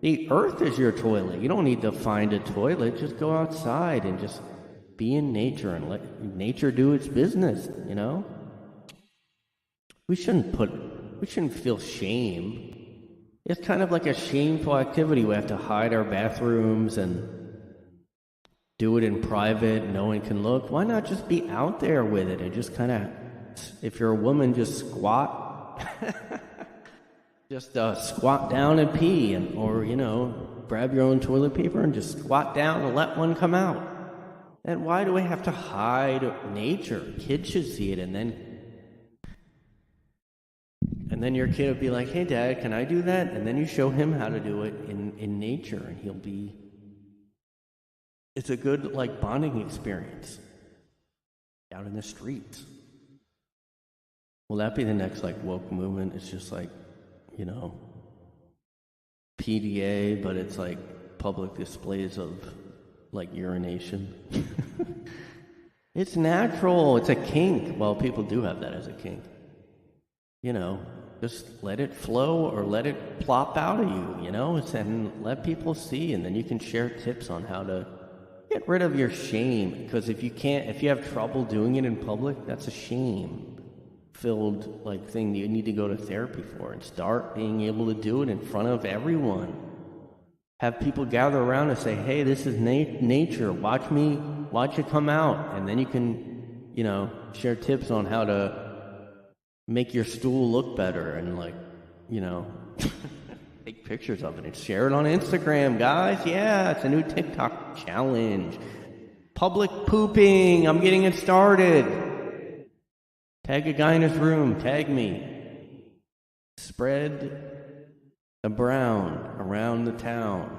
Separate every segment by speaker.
Speaker 1: The earth is your toilet. You don't need to find a toilet. Just go outside and just be in nature and let nature do its business, you know? We shouldn't feel shame. It's kind of like a shameful activity. We have to hide our bathrooms and do it in private. No one can look. Why not just be out there with it and just kind of, if you're a woman, just squat. Just squat down and pee, or, grab your own toilet paper and just squat down and let one come out. And why do we have to hide nature? Kids should see it, and then your kid will be like, hey, Dad, can I do that? And then you show him how to do it in nature, and it's a good, bonding experience out in the streets. Will that be the next, woke movement? It's just PDA, but it's public displays of urination. It's natural. It's a kink. Well, people do have that as a kink. Just let it flow or let it plop out of you, and let people see, and then you can share tips on how to get rid of your shame. Because if you have trouble doing it in public, that's a shame-filled thing that you need to go to therapy for, and start being able to do it in front of everyone. Have people gather around and say, hey, this is nature, watch it come out. And then you can, share tips on how to make your stool look better, and take pictures of it and share it on Instagram, guys. Yeah, it's a new TikTok challenge. Public pooping, I'm getting it started. Tag a guy in his room, tag me. Spread the brown around the town.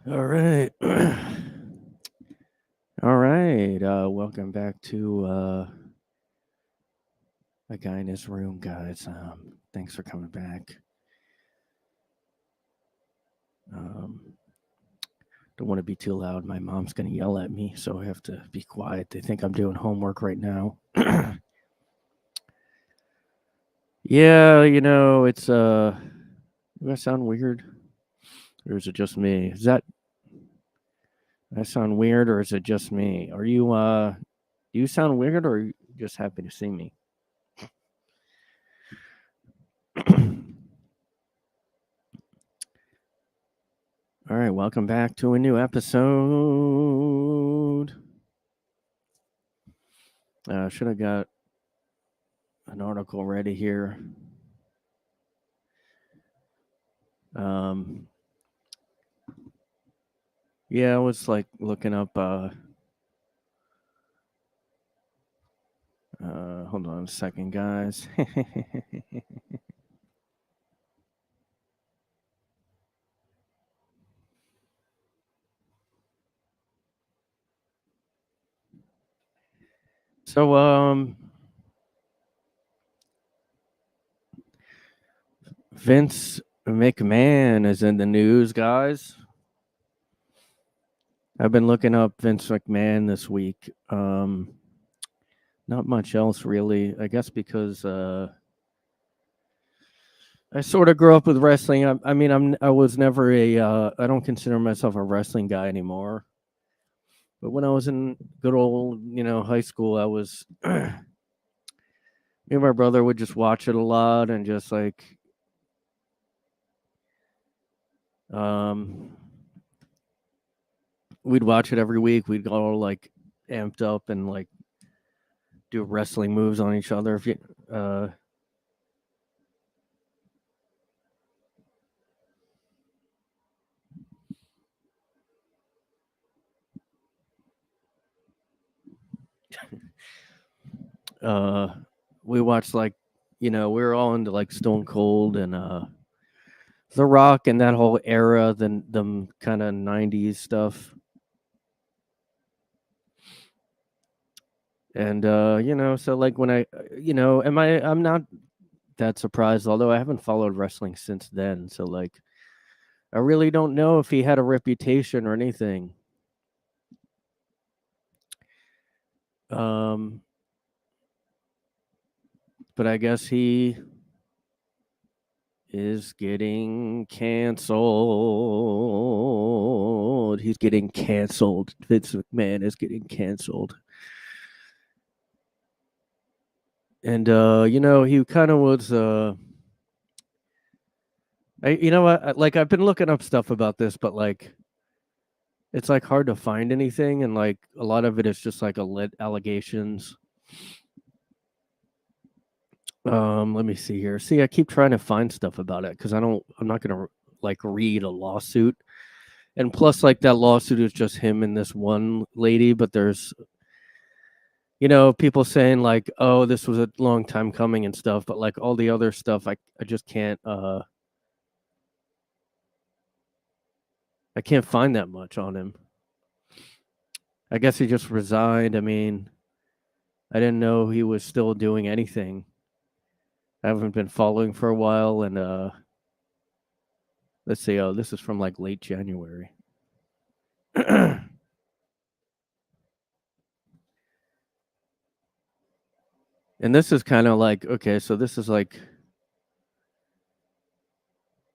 Speaker 1: All right. All right. Welcome back to A Guy in His Room, guys. Thanks for coming back. Don't want to be too loud. My mom's going to yell at me, so I have to be quiet. They think I'm doing homework right now. Yeah, it's do I sound weird? Or is it just me? Do I sound weird, or is it just me? Are you do you sound weird, or are you just happy to see me? All right, welcome back to a new episode. Should have got an article ready here. Yeah, I was looking up. Hold on a second, guys. So, Vince McMahon is in the news, guys. I've been looking up Vince McMahon this week. Not much else, really. I guess because I sort of grew up with wrestling. I was never I don't consider myself a wrestling guy anymore. But when I was in good old, high school, I was, me and my brother would just watch it a lot, and just we'd watch it every week. We'd go all amped up and do wrestling moves on each other. If you, We watched like, we were all into like Stone Cold and The Rock and that whole era, the kind of '90s stuff. And so like when I'm not that surprised, although I haven't followed wrestling since then. So like, I really don't know if he had a reputation or anything. Um, but I guess he is getting canceled. He's getting canceled. Vince McMahon is getting canceled. And he kind of was like I've been looking up stuff about this, but like it's like hard to find anything, and like a lot of it is just like allegations. Let me see here. See, I keep trying to find stuff about it because I'm not gonna like read a lawsuit, and plus, like that lawsuit is just him and this one lady, but there's people saying like, oh, this was a long time coming and stuff, but like all the other stuff, I just can't I can't find that much on him. I guess he just resigned. I mean, I didn't know he was still doing anything. I haven't been following for a while, and let's see. Oh, this is from like late January. And this is kind of like, okay, so this is like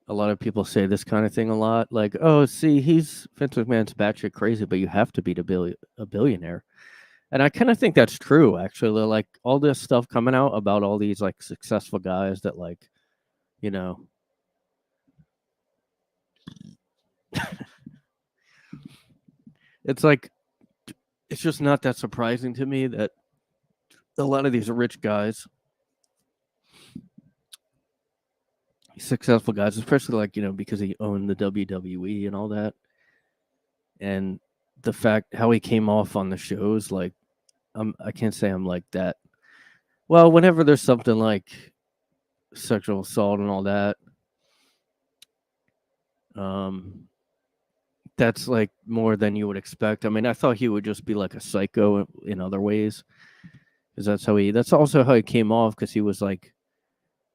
Speaker 1: a lot of people say this kind of thing a lot. Like, oh, see, Vince McMahon's batshit crazy, but you have to be a billionaire. And I kind of think that's true, actually. Like all this stuff coming out about all these like successful guys that like, you know, it's like it's just not that surprising to me that a lot of these rich guys, successful guys, especially like, because he owned the WWE and all that, and the fact how he came off on the shows, like I can't say I'm like that. Well, whenever there's something like sexual assault and all that, that's like more than you would expect. I mean, I thought he would just be like a psycho in other ways, because that's also how he came off, because he was like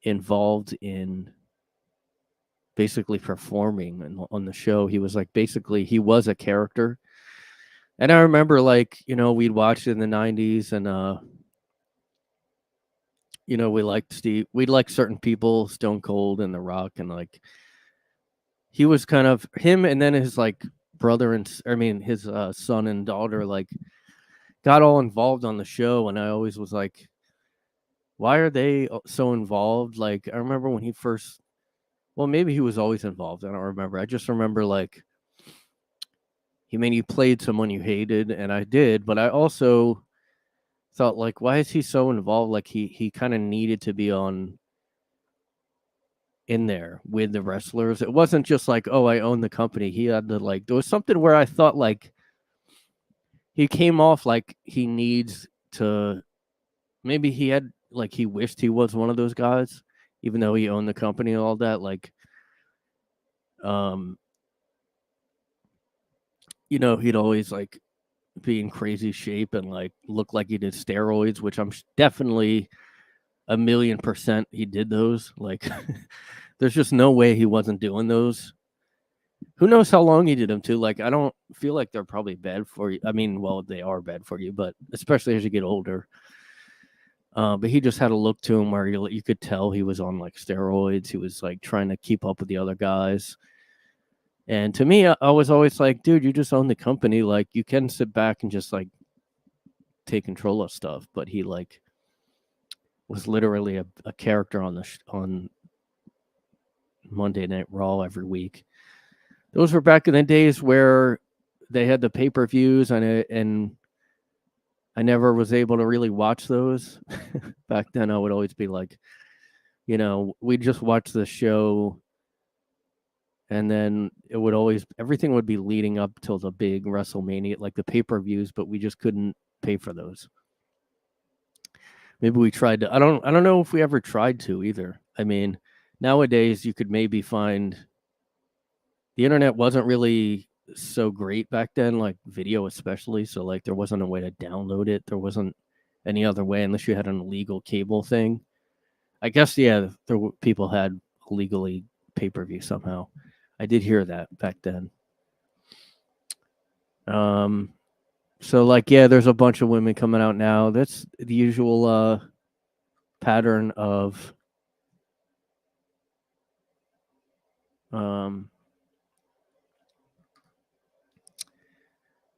Speaker 1: involved in basically performing on the show. He was like basically he was a character. And I remember like, we'd watch it in the 90s, and we liked certain people, Stone Cold and The Rock, and like he was kind of him, and then his like brother his son and daughter like got all involved on the show, and I always was like, why are they so involved? Like I remember when he first, well, maybe he was always involved. I don't remember. I just remember like you played someone you hated, and I did, but I also thought like, why is he so involved? Like he kind of needed to be in there with the wrestlers. It wasn't just like, oh, I own the company. He had to like, there was something where I thought like he came off like he needs to, maybe he had like he wished he was one of those guys, even though he owned the company and all that. Like, um, he'd always like be in crazy shape and like look like he did steroids, which I'm definitely 1,000,000% he did those. Like, there's just no way he wasn't doing those. Who knows how long he did them too? Like, I don't feel like they're probably bad for you. I mean, well, they are bad for you, but especially as you get older. But he just had a look to him where you could tell he was on like steroids. He was like trying to keep up with the other guys. And to me, I was always like, dude, you just own the company. Like, you can sit back and just like take control of stuff. But he like was literally a character on Monday Night Raw every week. Those were back in the days where they had the pay-per-views, and I never was able to really watch those. Back then, I would always be like, we'd just watch the show, and then everything would be leading up till the big WrestleMania, like the pay-per-views, but we just couldn't pay for those. Maybe we tried to. I don't know if we ever tried to either. I mean, nowadays you could maybe find the internet wasn't really so great back then, like video especially. So like there wasn't a way to download it. There wasn't any other way unless you had an illegal cable thing. I guess yeah, people had illegally pay-per-view somehow. I did hear that back then. So like yeah, there's a bunch of women coming out now. That's the usual pattern of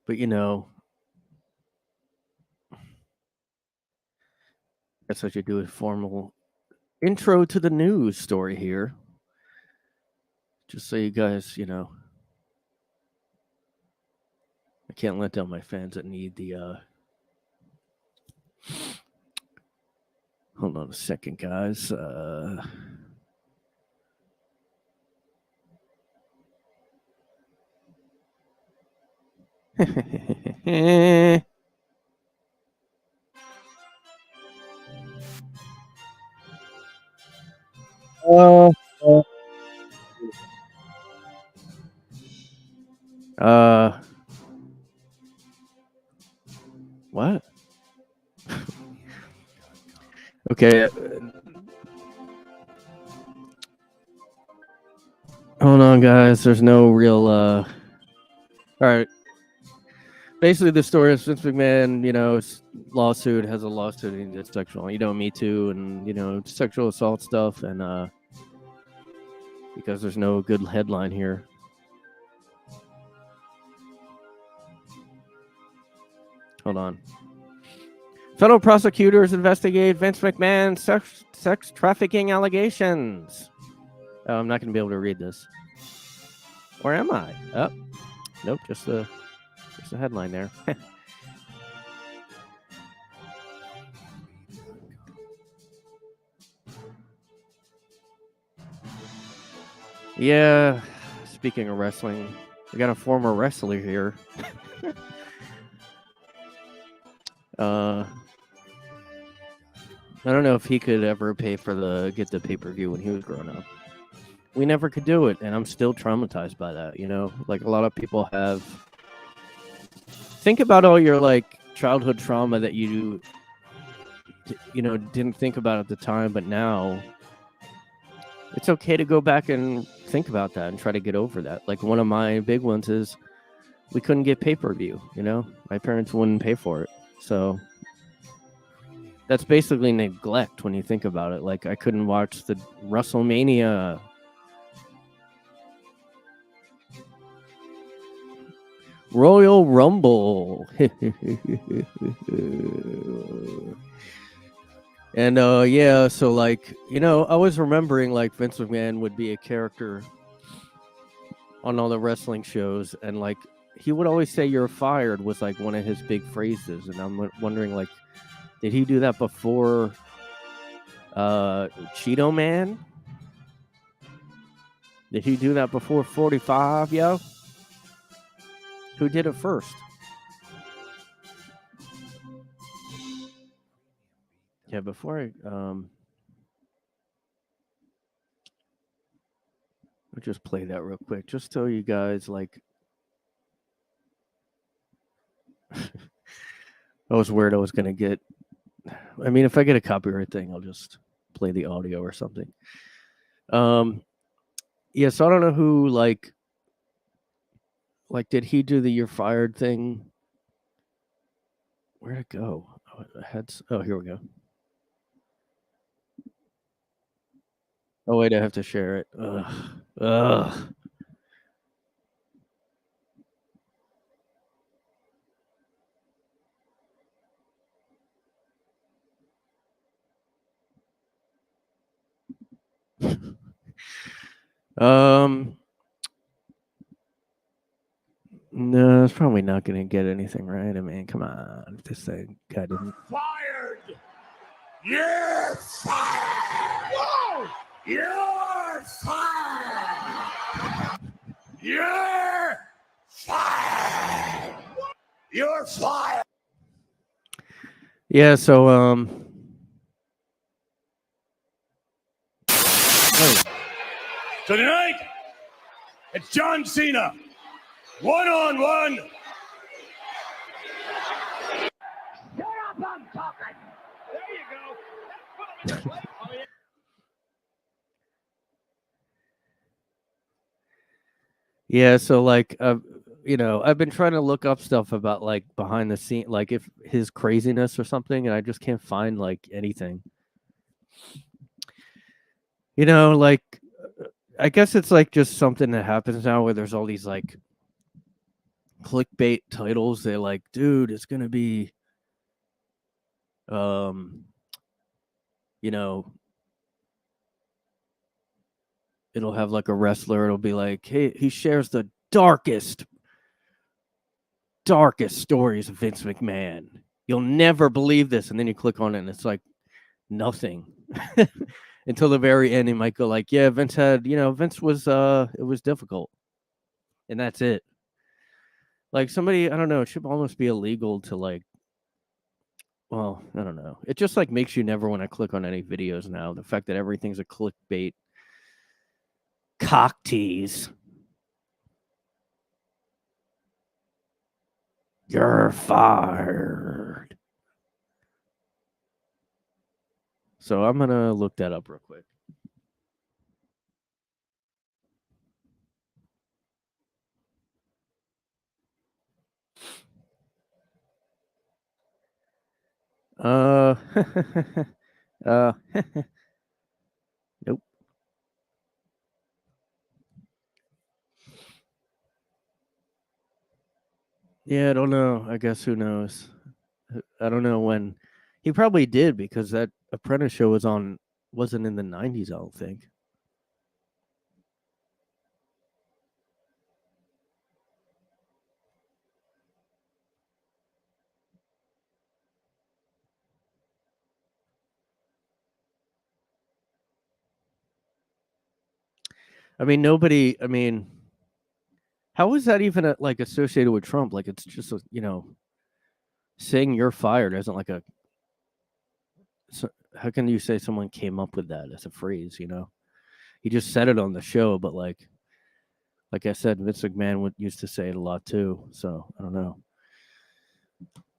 Speaker 1: but you know, guess I should do a formal intro to the news story here. Just so you guys, you know, I can't let down my fans that need the hold on a second, guys. What? Okay. Hold on, guys. There's no real. All right. Basically, the story is Vince McMahon, you know, lawsuit has a lawsuit and it's sexual, you know, Me Too and, you know, sexual assault stuff. And because there's no good headline here. Hold on. Federal prosecutors investigate Vince McMahon sex trafficking allegations. Oh, I'm not going to be able to read this. Or am I? Oh, nope, just the headline there. Yeah, speaking of wrestling, we got a former wrestler here. I don't know if he could ever pay for get the pay-per-view when he was growing up. We never could do it, and I'm still traumatized by that, you know? Like, a lot of people have... Think about all your, like, childhood trauma that you know, didn't think about at the time, but now... It's okay to go back and think about that and try to get over that. Like, one of my big ones is we couldn't get pay-per-view, you know? My parents wouldn't pay for it, so... That's basically neglect when you think about it. Like, I couldn't watch the WrestleMania. Royal Rumble. And, yeah, so, like, you know, I was remembering, like, Vince McMahon would be a character on all the wrestling shows. And, like, he would always say, "You're fired," was, like, one of his big phrases. And I'm wondering, like, did he do that before Cheeto Man? Did he do that before 45, yo? Who did it first? Yeah, before I'll just play that real quick, just so you guys, like... I was worried I was going to get... I mean, if I get a copyright thing, I'll just play the audio or something. Yeah, so I don't know who, like, did he do the "you're fired" thing? Where'd it go? Oh, here we go. Oh, wait, I have to share it. Ugh. No, it's probably not going to get anything right. I mean, come on. This thing guy didn't...
Speaker 2: Fired! You're fired! Whoa! You're fired! You're fired! You're fired!
Speaker 1: Yeah, so,
Speaker 2: So tonight, it's John Cena, one-on-one. Shut up, I'm talking. There you go.
Speaker 1: Yeah, so like, I've been trying to look up stuff about like behind the scene, like if his craziness or something, and I just can't find like anything. Like, I guess it's like just something that happens now where there's all these like clickbait titles. They're like, dude, it's gonna be, it'll have like a wrestler. It'll be like, hey, he shares the darkest stories of Vince McMahon. You'll never believe this. And then you click on it and it's like nothing. Until the very end, he might go like, yeah, Vince was, it was difficult. And that's it. Like somebody, I don't know, it should almost be illegal to like, well, I don't know. It just like makes you never want to click on any videos now. The fact that everything's a clickbait cock tease. You're fired. So I'm going to look that up real quick. Nope. Yeah, I don't know. I guess who knows? I don't know when. He probably did because that Apprentice show wasn't in the 90s, I don't think. I mean, how is that even like associated with Trump? Like it's just, saying you're fired isn't like how can you say someone came up with that as a phrase, He just said it on the show, but like I said, Vince McMahon used to say it a lot too. So I don't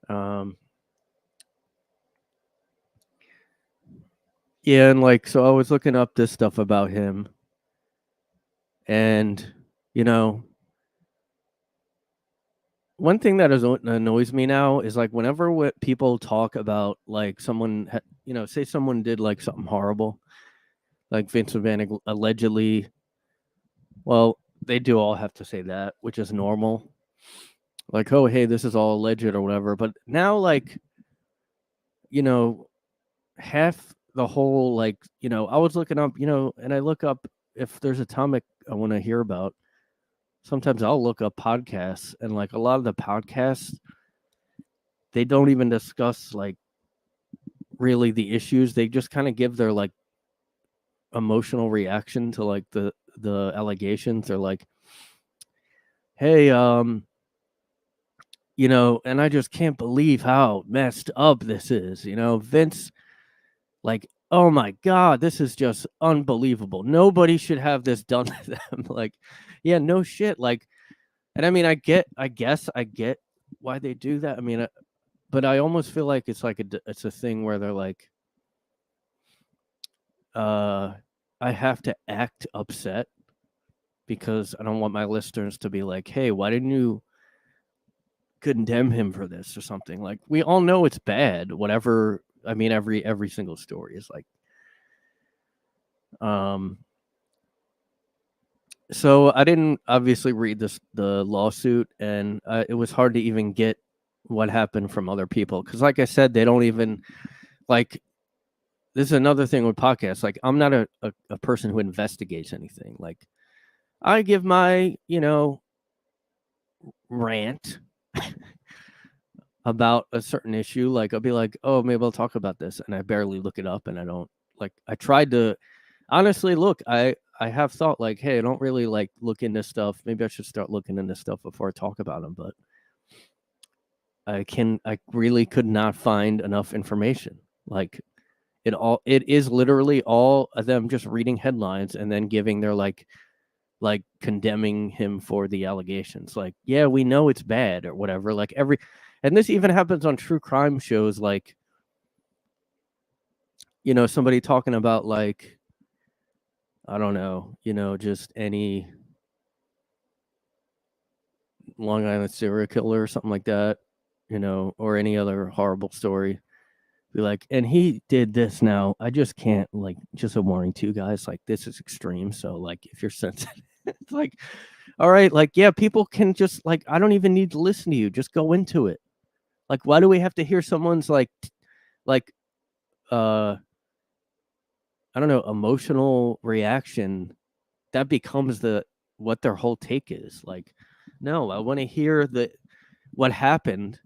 Speaker 1: know. Yeah, and like so I was looking up this stuff about him, and one thing that annoys me now is like whenever people talk about like someone, say someone did like something horrible, like Vince McMahon allegedly. Well, they do all have to say that, which is normal. Like, oh, hey, this is all alleged or whatever. But now, like, half the whole, like, I was looking up, and I look up if there's a topic I want to hear about. Sometimes I'll look up podcasts, and like a lot of the podcasts, they don't even discuss like really the issues. They just kind of give their like emotional reaction to like the allegations. They're like, hey, and I just can't believe how messed up this is. Vince, like, oh my God, this is just unbelievable. Nobody should have this done to them. Like, yeah, no shit. Like, and I mean, I guess I get why they do that. I mean, but I almost feel like it's like it's a thing where they're like, I have to act upset because I don't want my listeners to be like, hey, why didn't you condemn him for this or something? Like, we all know it's bad, whatever. I mean, every single story is like, so I didn't obviously read the lawsuit, and it was hard to even get what happened from other people because, like I said, they don't even like. This is another thing with podcasts. Like, I'm not a person who investigates anything. Like, I give my rant about a certain issue. Like, I'll be like, oh, maybe I'll talk about this, and I barely look it up, and I don't like. I tried to honestly look. I have thought like, hey, I don't really like look into stuff. Maybe I should start looking into stuff before I talk about them. But I really could not find enough information. Like, it is literally all of them just reading headlines and then giving their like like condemning him for the allegations. Like, yeah, we know it's bad or whatever. Like and this even happens on true crime shows, like, you know, somebody talking about, like, I don't know, you know, just any Long Island serial killer or something like that, you know, or any other horrible story. Be like, and he did this now. I just can't, like, just a warning to you guys, like, this is extreme. So, like, if you're sensitive, it's like, all right, like, yeah, people can just, like, I don't even need to listen to you. Just go into it. Like, why do we have to hear someone's, like, I don't know, emotional reaction that becomes what their whole take is. Like, no, I want to hear what happened.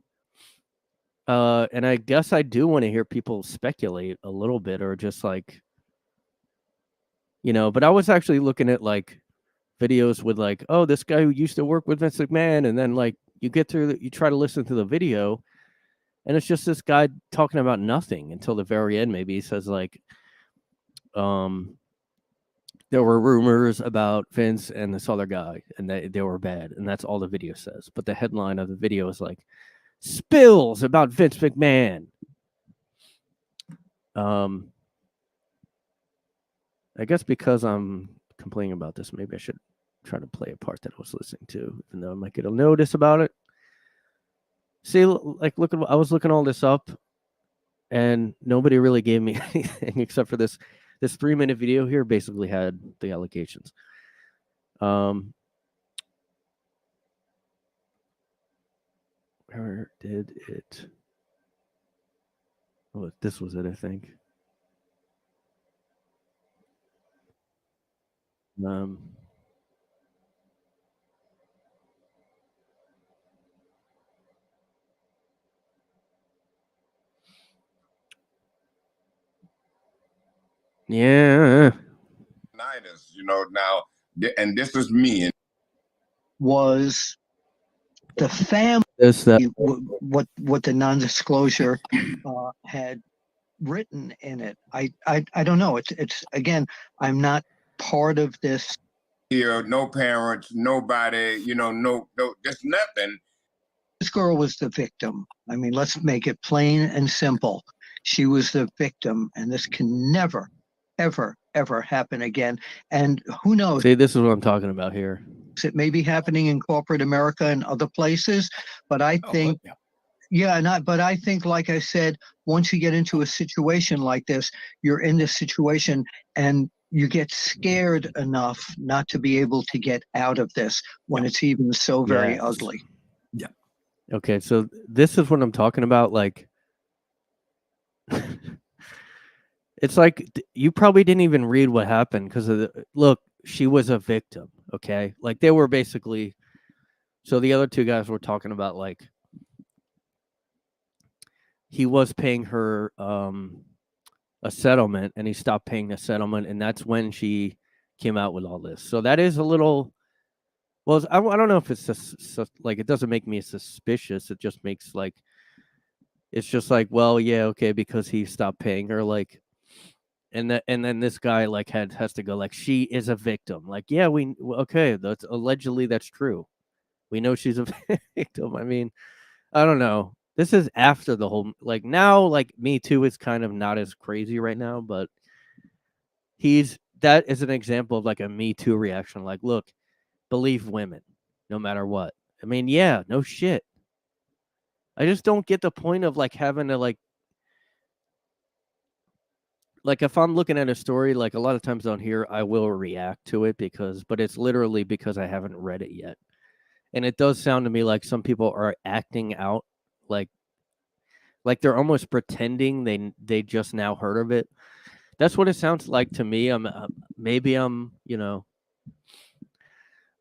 Speaker 1: And I guess I do want to hear people speculate a little bit, or just, like, you know, but I was actually looking at, like, videos with, like, oh, this guy who used to work with Vince McMahon, and then, like, you try to listen to the video, and it's just this guy talking about nothing until the very end. Maybe he says, like, there were rumors about Vince and this other guy, and they were bad, and that's all the video says. But the headline of the video is like, spills about Vince McMahon. I guess because I'm complaining about this, maybe I should try to play a part that I was listening to, even though I might get a notice about it. See, like, I was looking all this up, and nobody really gave me anything except for this 3-minute video here. Basically had the allegations. Where did it? Oh, this was it, I think. Yeah.
Speaker 3: You know, now, and this is me.
Speaker 4: Was the family what the non-disclosure had written in it? I don't know. It's again, I'm not part of this.
Speaker 3: Here, no parents, nobody, you know, no, there's nothing.
Speaker 4: This girl was the victim. I mean, let's make it plain and simple. She was the victim, and this can never, ever, ever happen again. And who knows?
Speaker 1: See, this is what I'm talking about here.
Speaker 4: It may be happening in corporate America and other places, but I think, but I think, like I said, once you get into a situation like this, you're in this situation and you get scared enough not to be able to get out of this when it's even so very ugly.
Speaker 1: Yeah. Okay, so this is what I'm talking about. Like, it's like you probably didn't even read what happened because look, she was a victim. Okay, like they were basically. So the other two guys were talking about, like, he was paying her a settlement, and he stopped paying the settlement, and that's when she came out with all this. So that is a little. Well, I don't know if it's just, like, it doesn't make me suspicious. It just makes, like, it's just like, well, yeah, okay, because he stopped paying her, like, and then this guy, like, has to go, like, she is a victim. Like, yeah, okay, that's allegedly that's true. We know she's a victim. I mean, I don't know. This is after the whole, like, now, like, Me Too is kind of not as crazy right now, but that is an example of, like, a Me Too reaction. Like, look, believe women no matter what. I mean, yeah, no shit. I just don't get the point of, like, having to, like, if I'm looking at a story, like, a lot of times on here, I will react to it but it's literally because I haven't read it yet. And it does sound to me like some people are acting out, like they're almost pretending they just now heard of it. That's what it sounds like to me. Maybe I'm, you know,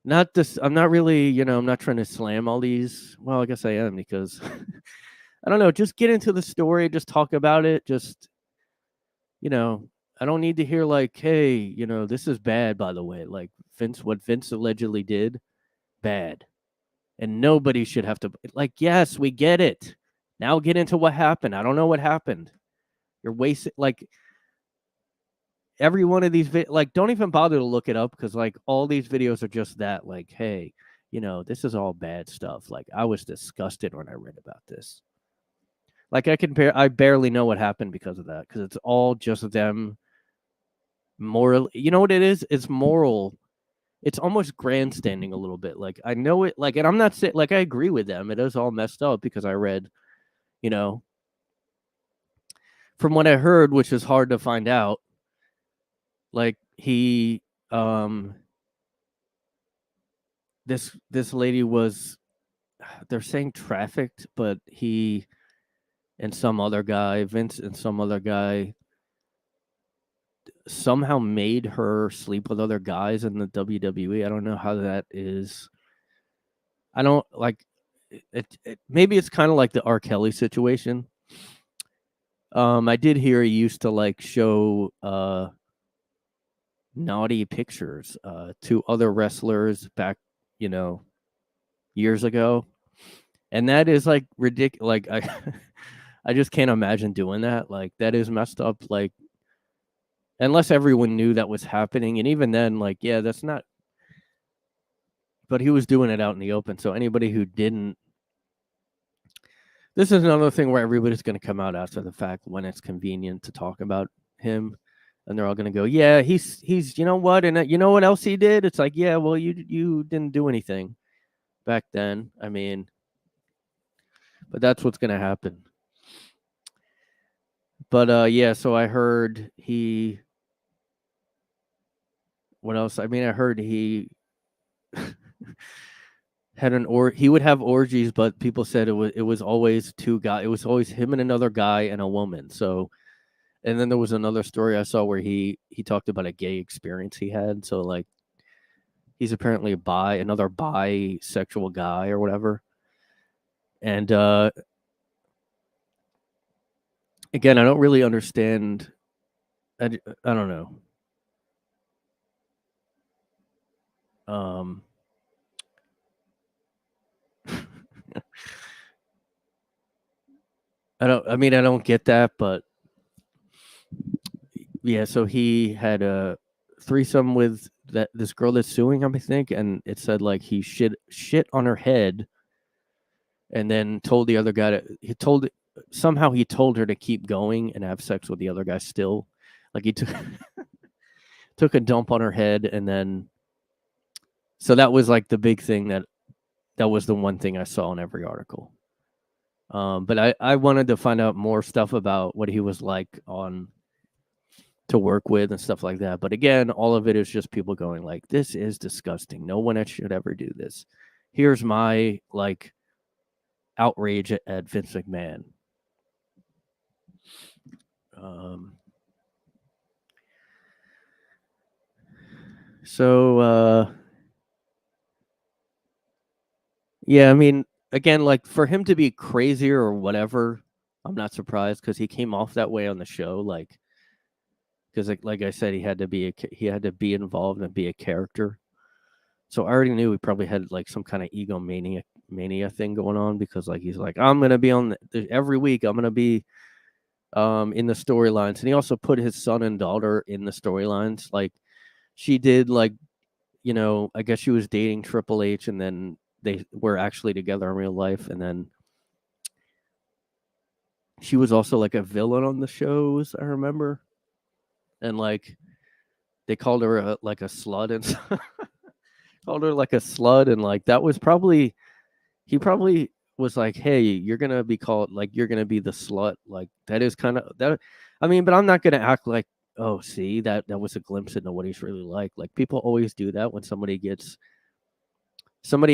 Speaker 1: I'm not really, you know, I'm not trying to slam all these. Well, I guess I am, because I don't know, just get into the story, just talk about it. Just, you know, I don't need to hear, like, hey, you know, this is bad, by the way. Like, what Vince allegedly did, bad. And nobody should have to, like, yes, we get it. Now get into what happened. I don't know what happened. You're wasting, like, every one of these like, don't even bother to look it up, because like all these videos are just that, like, hey, this is all bad stuff. Like, I was disgusted when I read about this. Like, I barely know what happened because of that, because it's all just them moral. You know what it is? It's moral. It's almost grandstanding a little bit. Like, I know it, like, and I'm not saying, like, I agree with them. It is all messed up, because I read, from what I heard, which is hard to find out, like, he, this lady was, they're saying trafficked, but he and some other guy, Vince and some other guy, somehow made her sleep with other guys in the WWE. I don't know how that is. I don't like it. Maybe it's kind of like the R. Kelly situation. I did hear he used to like show naughty pictures to other wrestlers back, years ago, and that is like ridiculous. Like, I just can't imagine doing that. Like, that is messed up. Like, unless everyone knew that was happening, and even then, like, yeah, that's not. But he was doing it out in the open, so anybody who didn't. This is another thing where everybody's going to come out after the fact when it's convenient to talk about him, and they're all going to go, "Yeah, he's you know what, and you know what else he did?" It's like, yeah, well, you didn't do anything back then. I mean, but that's what's going to happen. But yeah, so I heard he. What else? I mean, I heard he had he would have orgies, but people said it was always two guys. It was always him and another guy and a woman. So, and then there was another story I saw where he talked about a gay experience he had. So, like, he's apparently another bisexual guy or whatever. And again, I don't really understand. I don't know. I don't get that, but yeah, so he had a threesome with this girl that's suing him, I think, and it said like he shit on her head, and then told the other guy he told her to keep going and have sex with the other guy still. Like, he took a dump on her head, and then so that was like the big thing that was the one thing I saw in every article. But I wanted to find out more stuff about what he was like to work with and stuff like that. But again, all of it is just people going like, this is disgusting. No one should ever do this. Here's my like outrage at Vince McMahon. Yeah, I mean, again, like, for him to be crazier or whatever, I'm not surprised, because he came off that way on the show, like, because like I said, he had to be involved and be a character. So I already knew he probably had like some kind of mania thing going on, because like he's like, I'm gonna be on every week. I'm gonna be in the storylines, and he also put his son and daughter in the storylines. Like, she did, like, I guess she was dating Triple H, and then they were actually together in real life, and then she was also like a villain on the shows, I remember, and like they called her like a slut, and called her like a slut, and like that was probably he probably was like, hey, you're gonna be called, like, you're gonna be the slut, like that is kind of that. I mean, but I'm not gonna act like, oh, see, that was a glimpse into what he's really like. Like, people always do that when somebody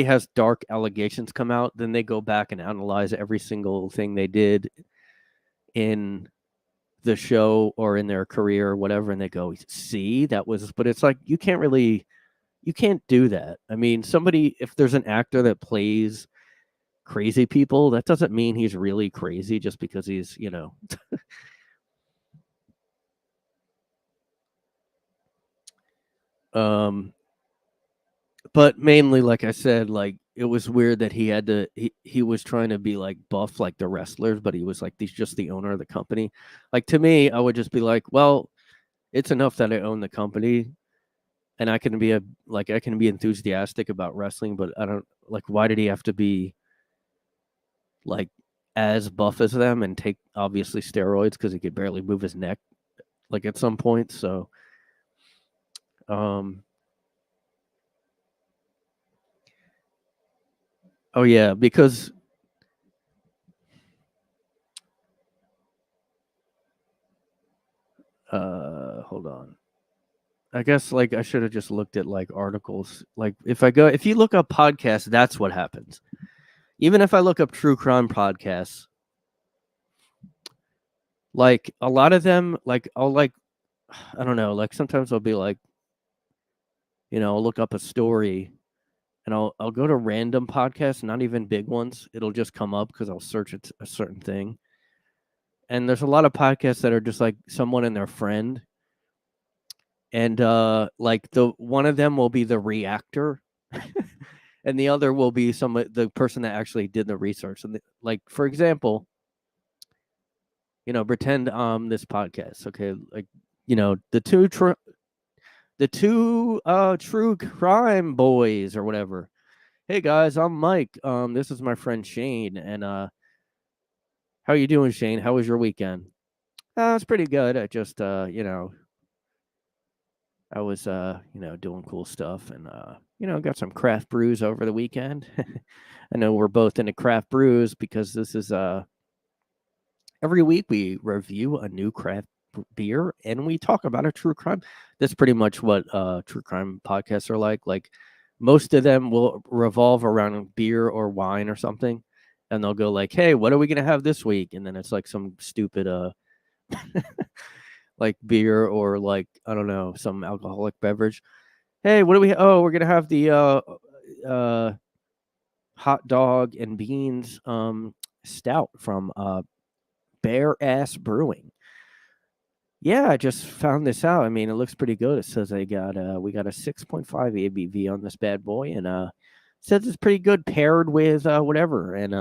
Speaker 1: has dark allegations come out, then they go back and analyze every single thing they did in the show or in their career or whatever, and they go, see, that was. But it's like, you can't do that. I mean, if there's an actor that plays crazy people, that doesn't mean he's really crazy just because he's, but mainly, like I said, like, it was weird that he was trying to be like buff like the wrestlers, but he was like, he's just the owner of the company. Like, to me, I would just be like, well, it's enough that I own the company, and I can be enthusiastic about wrestling, but I don't like. Why did he have to be like as buff as them and take obviously steroids because he could barely move his neck like at some point? So, oh yeah, because hold on. I guess like I should have just looked at like articles. Like if you look up podcasts, that's what happens. Even if I look up true crime podcasts, like a lot of them, like I'll like I don't know, like sometimes I'll be like, I'll look up a story and I'll go to random podcasts, not even big ones. It'll just come up because I'll search it a certain thing. And there's a lot of podcasts that are just like someone and their friend. And like the one of them will be the reactor and the other will be the person that actually did the research. And like for example, pretend this podcast, okay? Like, the two true crime boys or whatever. Hey guys, I'm Mike. This is my friend Shane, and how you doing, Shane? How was your weekend? It's pretty good. I just I was doing cool stuff and got some craft brews over the weekend. I know we're both into craft brews because this is every week we review a new craft beer and we talk about a true crime. That's pretty much what true crime podcasts are like. Like most of them will revolve around beer or wine or something, and they'll go like, "Hey, what are we gonna have this week?" And then it's like some stupid like beer or like I don't know, some alcoholic beverage. Hey, what do we? Oh, we're gonna have the hot dog and beans stout from Bare Ass Brewing. Yeah, I just found this out. I mean, it looks pretty good. It says we got a 6.5 ABV on this bad boy, and says it's pretty good paired with whatever. And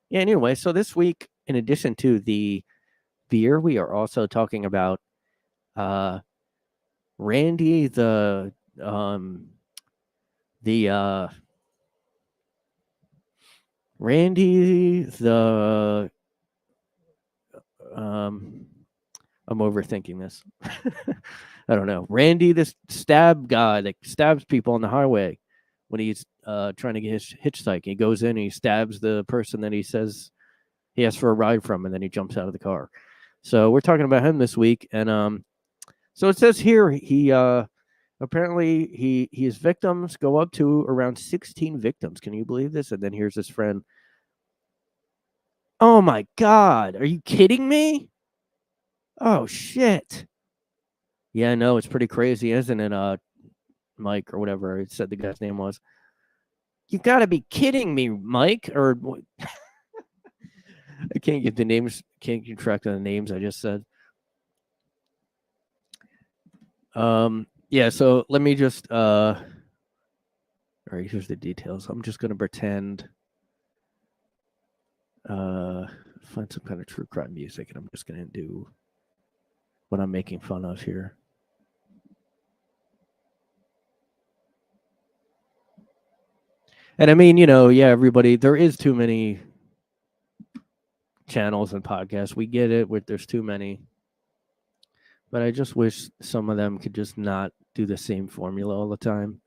Speaker 1: yeah, anyway, so this week, in addition to the beer, we are also talking about Randy the Randy the I'm overthinking this. I don't know. Randy, this stab guy that stabs people on the highway when he's trying to get his hitchhike. He goes in and he stabs the person that he says he asks for a ride from, and then he jumps out of the car. So we're talking about him this week, and so it says here he apparently his victims go up to around 16 victims. Can you believe this? And then here's his friend. Oh my God! Are you kidding me? Oh shit! Yeah, no, it's pretty crazy, isn't it? Mike or whatever it said the guy's name was. You got to be kidding me, Mike. Or I can't get the names. Can't keep track of the names I just said. Yeah. So let me just. All right. Here's the details. I'm just gonna pretend. Find some kind of true crime music, and I'm just gonna do what I'm making fun of here. And I mean, yeah, everybody, there is too many channels and podcasts. We get it. There's too many. But I just wish some of them could just not do the same formula all the time.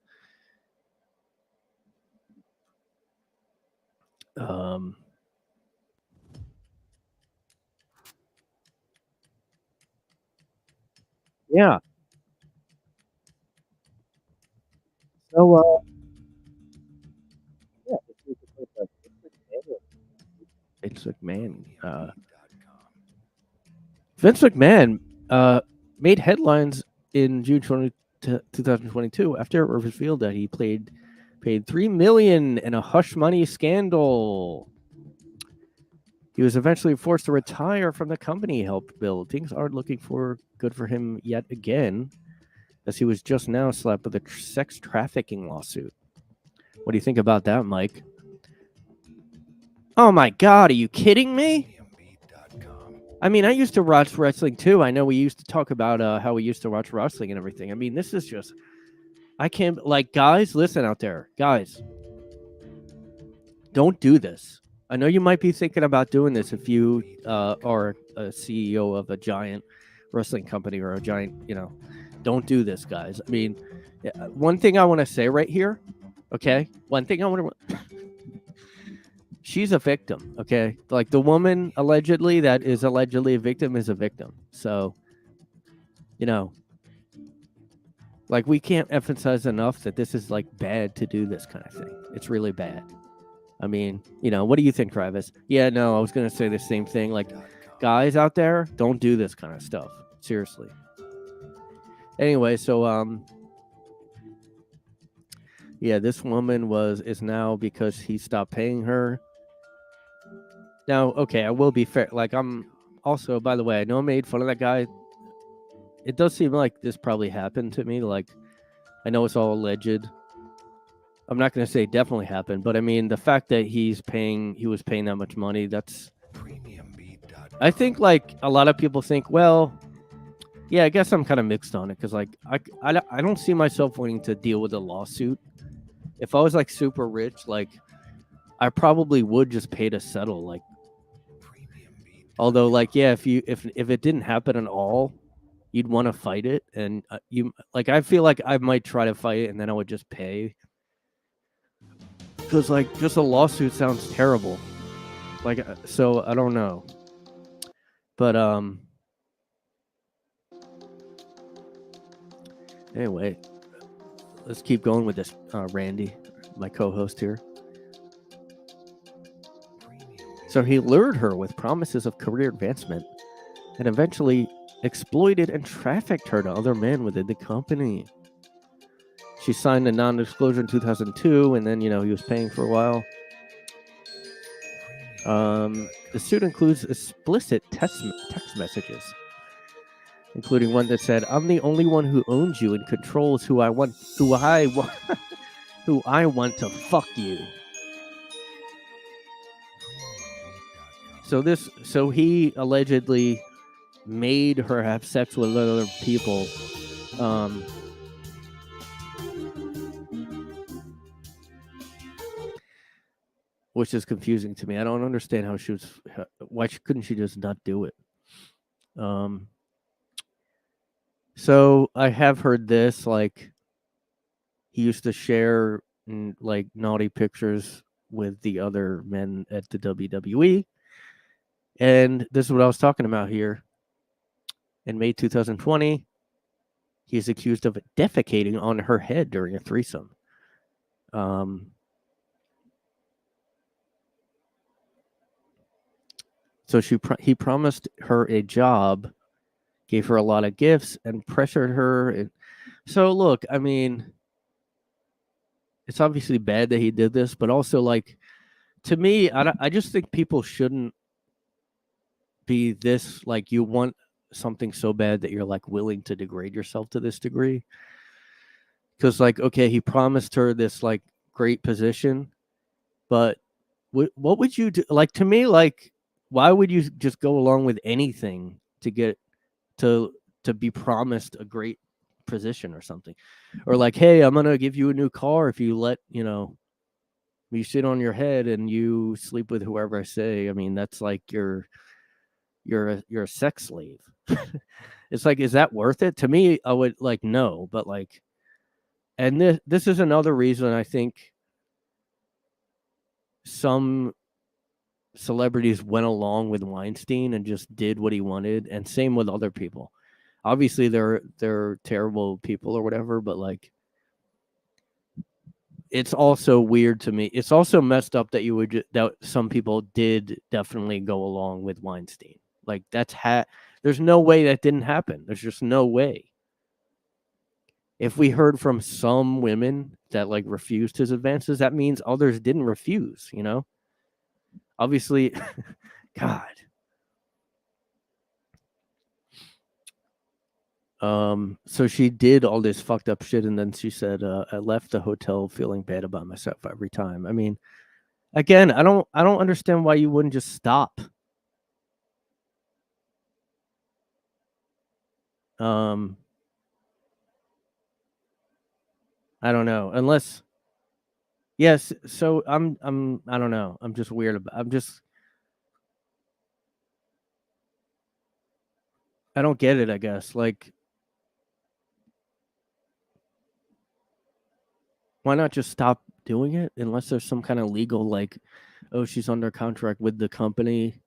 Speaker 1: Yeah. So, yeah, Vince McMahon. Vince McMahon made headlines in June 2022 after it was revealed that he paid $3 million in a hush money scandal. He was eventually forced to retire from the company he helped build. Things aren't looking good for him yet again, as he was just now slapped with a sex trafficking lawsuit. What do you think about that, Mike? Oh my God, are you kidding me? I mean, I used to watch wrestling too. I know we used to talk about how we used to watch wrestling and everything. I mean, this is just, I can't, like, guys, listen out there. Guys, don't do this. I know you might be thinking about doing this if you are a CEO of a giant wrestling company or a giant, don't do this, guys. I mean, one thing I want to say right here, okay? One thing I want to... She's a victim, okay? Like, the woman allegedly that is allegedly a victim is a victim. So, like, we can't emphasize enough that this is, like, bad to do this kind of thing. It's really bad. I mean, what do you think, Travis? Yeah, no, I was going to say the same thing. Like, guys out there, don't do this kind of stuff. Seriously. Anyway, so, yeah, this woman is now because he stopped paying her. Now, okay, I will be fair. Like, I'm also, by the way, I know I made fun of that guy. It does seem like this probably happened to me. Like, I know it's all alleged. I'm not going to say it definitely happened, but I mean, the fact that he was paying that much money, that's... I think, like, a lot of people think, well, yeah, I guess I'm kind of mixed on it, because, like, I don't see myself wanting to deal with a lawsuit. If I was, like, super rich, like, I probably would just pay to settle, like... Although, like, yeah, if it didn't happen at all, you'd want to fight it, and I feel like I might try to fight it, and then I would just pay. Because, like, just a lawsuit sounds terrible. Like, so I don't know. But, anyway, let's keep going with this, Randy, my co-host here. So he lured her with promises of career advancement and eventually exploited and trafficked her to other men within the company. She signed a non-disclosure in 2002, and then, he was paying for a while. The suit includes explicit text messages, including one that said, "I'm the only one who owns you and controls who I want to fuck you." So he allegedly made her have sex with other people. Which is confusing to me. I don't understand why couldn't she just not do it? So I have heard this, like, he used to share like naughty pictures with the other men at the WWE. And this is what I was talking about here. In May 2020, he is accused of defecating on her head during a threesome. So he promised her a job, gave her a lot of gifts, and pressured her. So look, I mean, it's obviously bad that he did this, but also, like, to me, I just think people shouldn't be this, like, you want something so bad that you're, like, willing to degrade yourself to this degree. Because, like, okay, he promised her this, like, great position, but what would you do? Like, to me, like, why would you just go along with anything to get to be promised a great position or something? Or, like, hey, I'm gonna give you a new car if you let me sit on your head and you sleep with whoever I say. I mean, that's like you're a sex slave. It's like, is that worth it? To me, I would, like, no. But, like, and this is another reason I think some celebrities went along with Weinstein and just did what he wanted, and same with other people. Obviously, they're terrible people or whatever, but, like, it's also weird to me. It's also messed up that that some people did definitely go along with Weinstein. Like, there's no way that didn't happen. There's just no way. If we heard from some women that, like, refused his advances, that means others didn't refuse, Obviously, God. So she did all this fucked up shit, and then she said, I left the hotel feeling bad about myself every time. I mean, again, I don't understand why you wouldn't just stop. I don't know. Unless yes, so I don't know. I'm just weird about I don't get it, I guess. Like why not just stop doing it unless there's some kind of legal like oh she's under contract with the company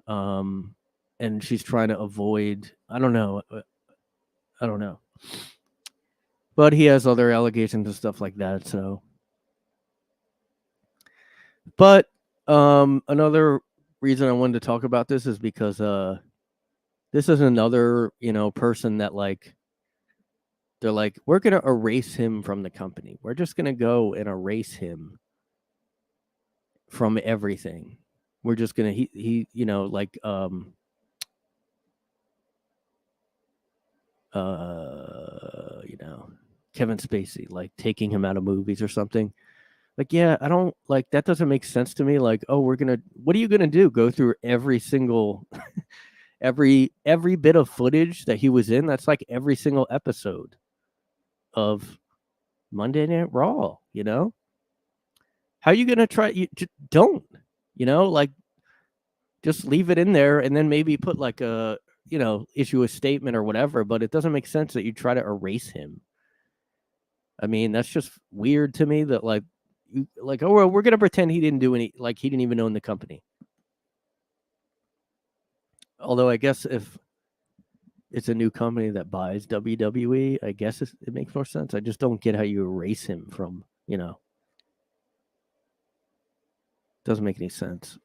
Speaker 1: and she's trying to avoid I don't know. I don't know. But he has other allegations and stuff like that, so but another reason I wanted to talk about this is because this is another, person that like they're like we're going to erase him from the company. We're just going to go and erase him from everything. We're just going to he like Kevin Spacey like taking him out of movies or something. Like, yeah, I don't like that doesn't make sense to me. Like, oh, what are you gonna do? Go through every single every bit of footage that he was in? That's like every single episode of Monday Night Raw, How are you gonna try don't, like just leave it in there and then maybe put like a issue a statement or whatever, but it doesn't make sense that you try to erase him. I mean, that's just weird to me that like oh well, we're gonna pretend he didn't do any like he didn't even own the company. Although I guess if it's a new company that buys WWE, I guess it makes more sense. I just don't get how you erase him from, doesn't make any sense.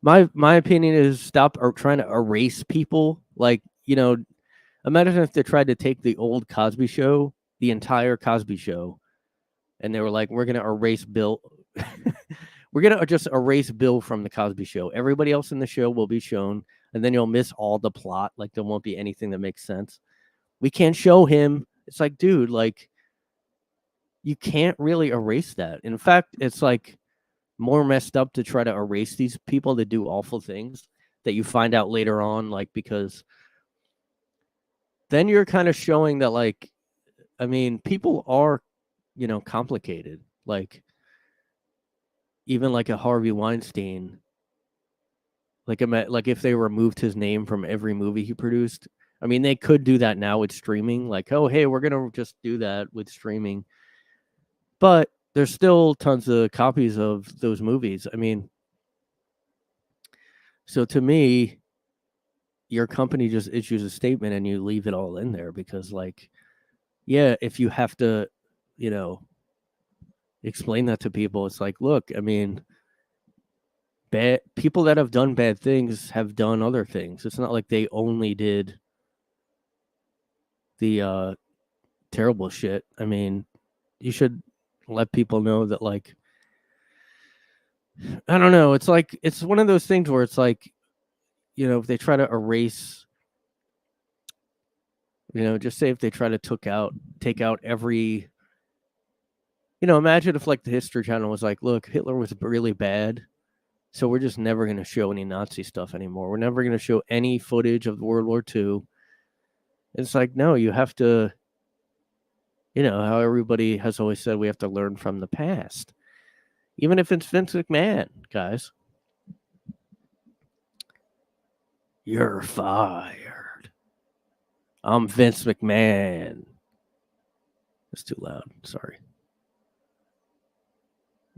Speaker 1: My opinion is stop trying to erase people. Like, imagine if they tried to take the old Cosby Show, the entire Cosby Show, and they were like, we're going to erase Bill. We're going to just erase Bill from the Cosby Show. Everybody else in the show will be shown, and then you'll miss all the plot. Like, there won't be anything that makes sense. We can't show him. It's like, dude, like, you can't really erase that. In fact, it's like more messed up to try to erase these people that do awful things that you find out later on, like, because then you're kind of showing that, like, I mean, people are, complicated. Like, even like a Harvey Weinstein, like if they removed his name from every movie he produced, I mean, they could do that now with streaming. Like, oh, hey, we're gonna just do that with streaming, but there's still tons of copies of those movies. I mean, so to me, your company just issues a statement and you leave it all in there because, like, yeah, if you have to, explain that to people, it's like, look, I mean, bad people that have done bad things have done other things. It's not like they only did the terrible shit. I mean, you should let people know that, like, I don't know. It's like it's one of those things where it's like, if they try to erase, just say if they try to take out every, imagine if like the History Channel was like, look, Hitler was really bad, so we're just never going to show any Nazi stuff anymore. We're never going to show any footage of World War II. It's like, no, you have to, how everybody has always said we have to learn from the past. Even if it's Vince McMahon, guys. You're fired. I'm Vince McMahon. That's too loud. Sorry.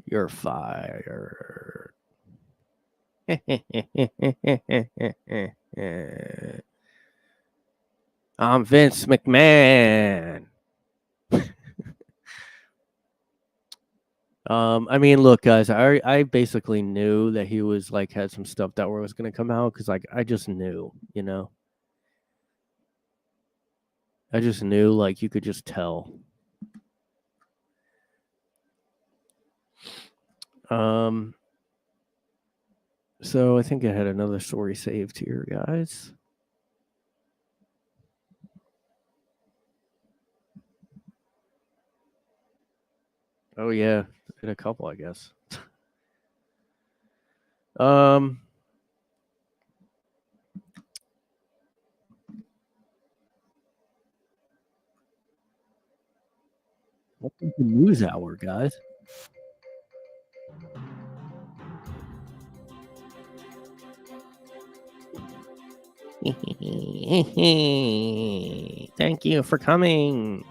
Speaker 1: You're fired. I'm Vince McMahon. I mean, look, guys, I basically knew that he was like had some stuff that was going to come out because like I just knew, I just knew, like, you could just tell. So I think I had another story saved here, guys. Oh yeah, in a couple, I guess. Welcome to News Hour, guys. Thank you for coming.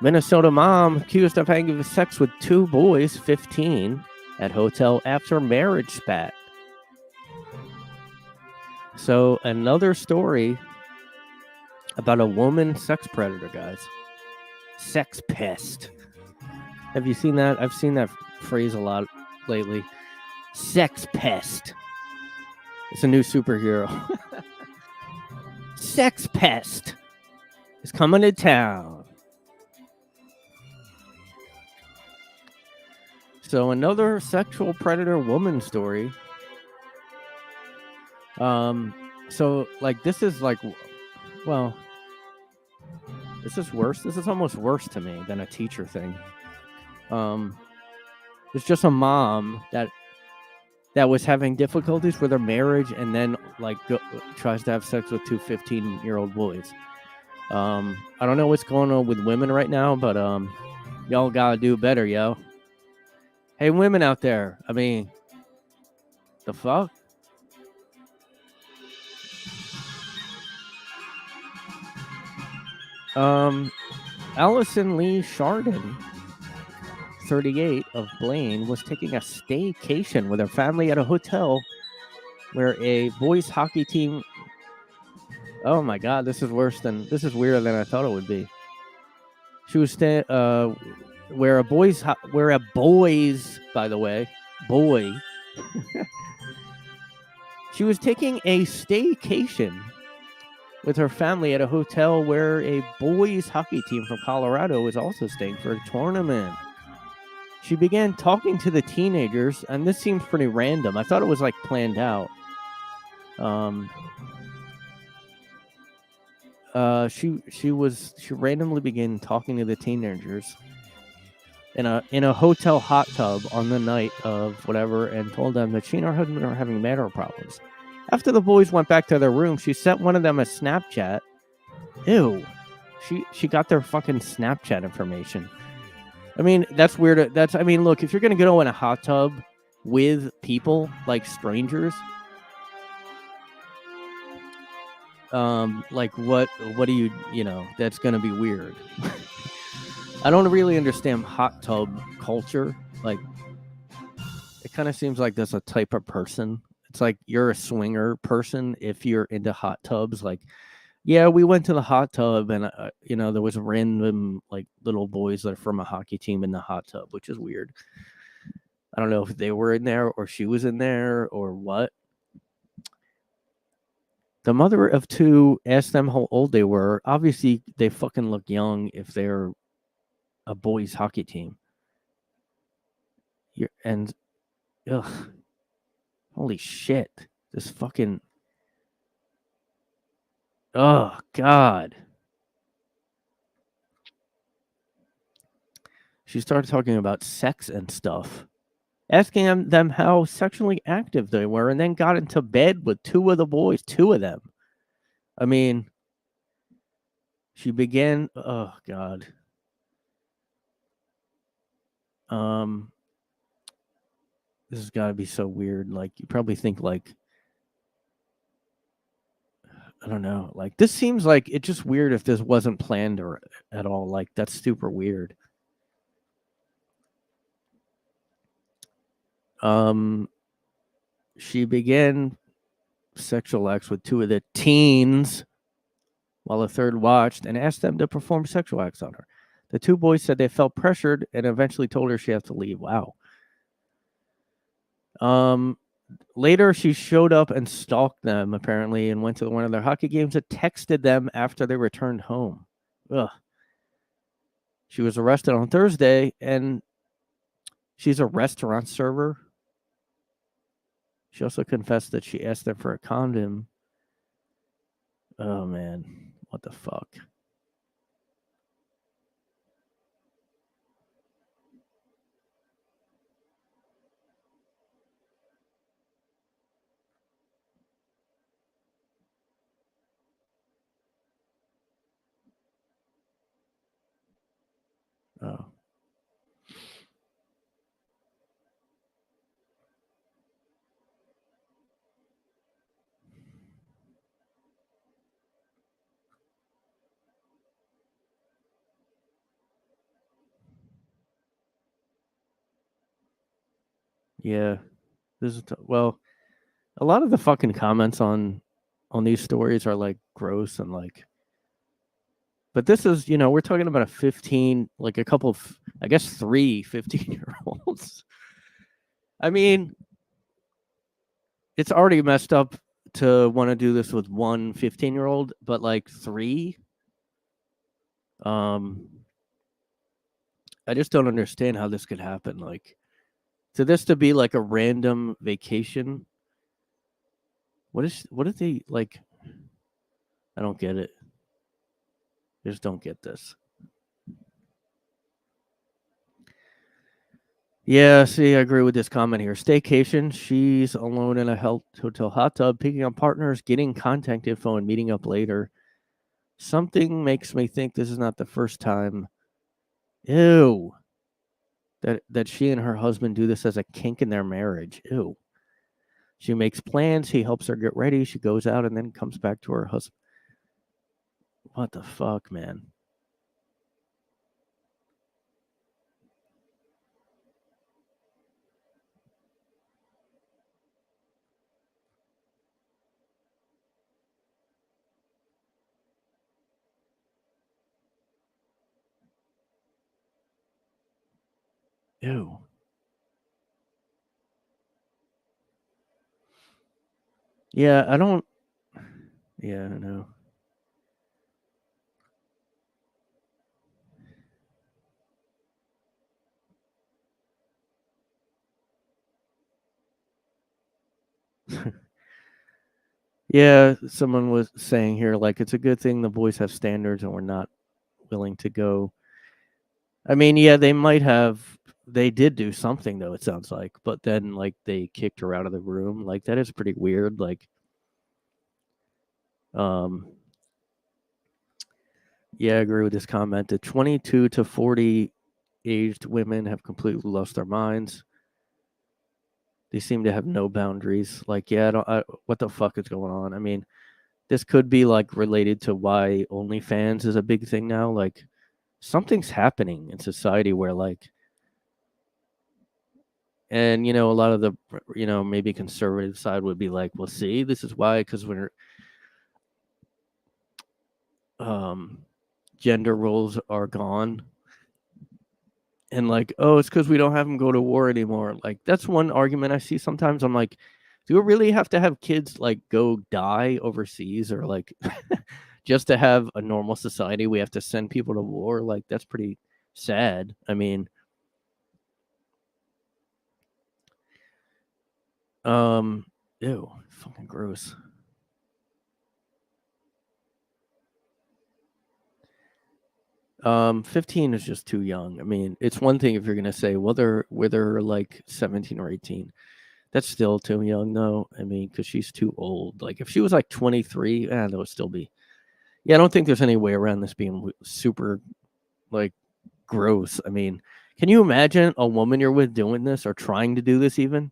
Speaker 1: Minnesota mom accused of having sex with 2 boys, 15, at hotel after marriage spat. So another story about a woman sex predator, guys. Sex pest. Have you seen that? I've seen that phrase a lot lately. Sex pest. It's a new superhero. Sex pest is coming to town. So another sexual predator woman story. So like this is like, well, this is worse. This is almost worse to me than a teacher thing. It's just a mom that was having difficulties with her marriage and then like tries to have sex with 2 15-year-old boys. I don't know what's going on with women right now, but y'all gotta do better, yo. Hey, women out there. I mean, the fuck? Allison Lee Chardon, 38, of Blaine, was taking a staycation with her family at a hotel where a boys hockey team. Oh my god, this is weirder than I thought it would be. She was where a boys, by the way, boy. She was taking a staycation with her family at a hotel where a boys hockey team from Colorado was also staying for a tournament. She began talking to the teenagers, and this seems pretty random. I thought it was like planned out. She randomly began talking to the teenagers in a hotel hot tub on the night of whatever, and told them that she and her husband are having marital problems. After the boys went back to their room, she sent one of them a Snapchat. Ew. She got their fucking Snapchat information. I mean, that's weird. I mean, look, if you're gonna go in a hot tub with people like strangers, like what do you know? That's gonna be weird. I don't really understand hot tub culture. Like, it kind of seems like there's a type of person. It's like you're a swinger person if you're into hot tubs. Like, yeah, we went to the hot tub, and there was random like little boys that are from a hockey team in the hot tub, which is weird. I don't know if they were in there or she was in there or what. The mother of 2 asked them how old they were. Obviously, they fucking look young if they're a boys hockey team. Ugh, holy shit! This fucking. Oh God. She started talking about sex and stuff, asking them how sexually active they were, and then got into bed with 2 of the boys, 2 of them. I mean, she began. Oh God. This has got to be so weird. Like, you probably think like, I don't know. Like, this seems like it's just weird if this wasn't planned or at all. Like, that's super weird. She began sexual acts with 2 of the teens while a third watched and asked them to perform sexual acts on her. The 2 boys said they felt pressured and eventually told her she had to leave. Wow. Later, she showed up and stalked them, apparently, and went to one of their hockey games and texted them after they returned home. Ugh. She was arrested on Thursday, and she's a restaurant server. She also confessed that she asked them for a condom. Oh, man. What the fuck? Yeah. Well, a lot of the fucking comments on these stories are like gross and like, but this is, we're talking about a 15, like a couple of, I guess 3 15-year-olds. I mean, it's already messed up to want to do this with one 15-year-old, but like 3, I just don't understand how this could happen. Like, to this to be like a random vacation. What did they like? I don't get it. I just don't get this. Yeah, see, I agree with this comment here. Staycation. She's alone in a hotel hot tub, picking up partners, getting contact info, and meeting up later. Something makes me think this is not the first time. Ew. That she and her husband do this as a kink in their marriage. Ew. She makes plans. He helps her get ready. She goes out and then comes back to her husband. What the fuck, man? Ew. Yeah, I don't. Yeah, I know. Yeah, someone was saying here, like, it's a good thing the boys have standards and we're not willing to go. I mean, yeah, they did do something though, it sounds like, but then like they kicked her out of the room. Like, that is pretty weird. Like, yeah, I agree with this comment. The 22 to 40 aged women have completely lost their minds. They seem to have no boundaries. Like, yeah, what the fuck is going on? I mean, this could be like related to why OnlyFans is a big thing now. Like, something's happening in society where like, and a lot of the maybe conservative side would be like, well, see, this is why, because when gender roles are gone, and like, oh, it's because we don't have them go to war anymore. Like, that's one argument I see sometimes. I'm like, do we really have to have kids like go die overseas, or like just to have a normal society we have to send people to war? Like, that's pretty sad. I mean, ew, fucking gross. 15 is just too young. I mean, it's one thing if you're gonna say, well, they're like 17 or 18. That's still too young, though. I mean, because she's too old. Like, if she was like 23, that would still be. Yeah, I don't think there's any way around this being super, like, gross. I mean, can you imagine a woman you're with doing this or trying to do this even?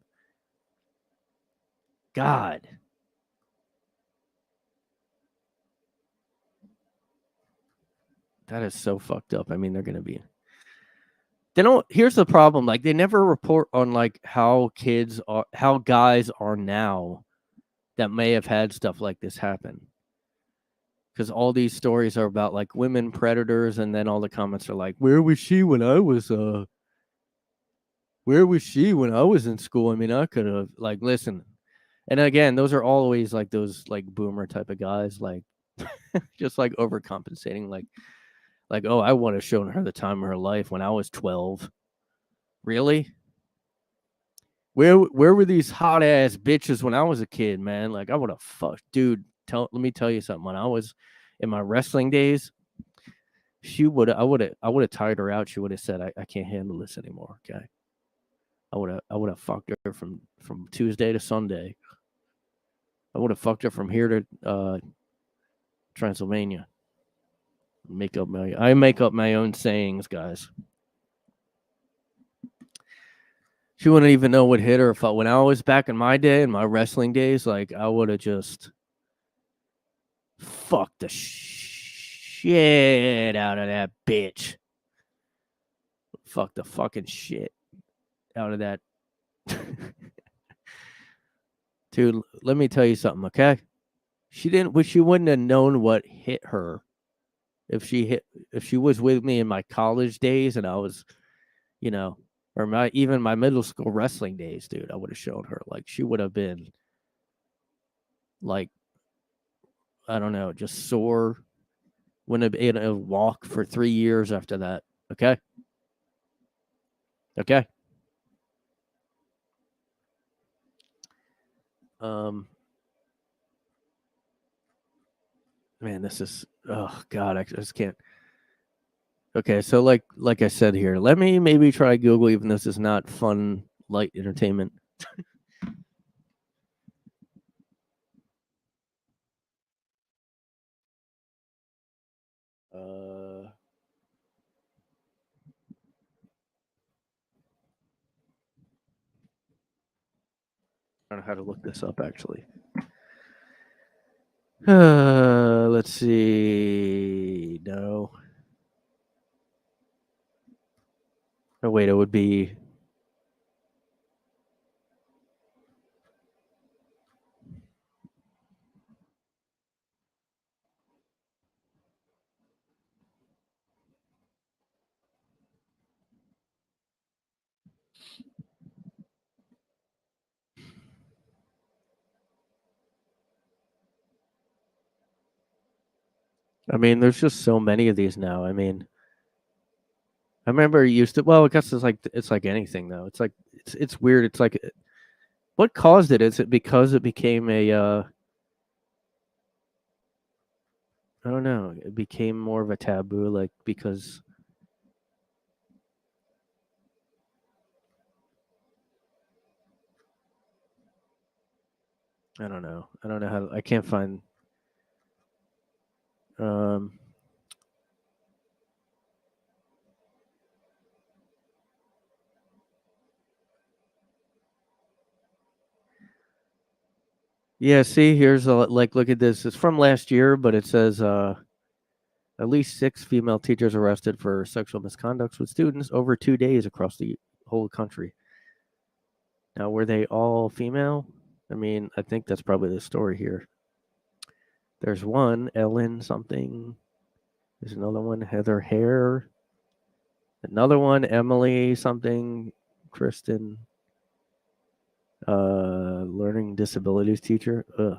Speaker 1: God. That is so fucked up. I mean, they're gonna be. They don't. Here's the problem. Like, they never report on like how guys are now that may have had stuff like this happen. Because all these stories are about like women predators, and then all the comments are like, "Where was she when I was Where was she when I was in school? I mean, I could have like listen." And again, those are always like those like boomer type of guys, like just like overcompensating, like, oh, I want to show her the time of her life when I was 12. Really? Where were these hot ass bitches when I was a kid, man? Like, I would have fucked, dude. Let me tell you something. When I was in my wrestling days, I would have tired her out. She would have said, I can't handle this anymore. Okay. I would have fucked her from Tuesday to Sunday. I would have fucked her from here to Transylvania. I make up my own sayings, guys. She wouldn't even know what hit her. When I was back in my day, in my wrestling days, like, I would have just fucked the shit out of that bitch. Fuck the fucking shit out of that. Dude, let me tell you something, okay? She wouldn't have known what hit her if she was with me in my college days and I was, or even my middle school wrestling days, dude. I would have shown her. Like, she would have been like, I don't know, just sore. Wouldn't have been able to walk for 3 years after that. Okay. Man, this is, oh God, I just can't. Okay, so like I said here, let me maybe try Google, even though this is not fun, light entertainment. I don't know how to look this up, actually. Let's see. No. Oh, wait, it would be. I mean, there's just so many of these now. I mean, I remember it used to. Well, I guess it's like anything though. It's weird. It's like, what caused it? Is it because it became a? I don't know. It became more of a taboo, like because. I don't know. I don't know how. I can't find. Um. Yeah. See, here's like. Look at this. It's from last year, but it says at least 6 female teachers arrested for sexual misconducts with students over 2 days across the whole country. Now, were they all female? I mean, I think that's probably the story here. There's one, Ellen something. There's another one, Heather Hare. Another one, Emily something. Kristen, learning disabilities teacher. Ugh.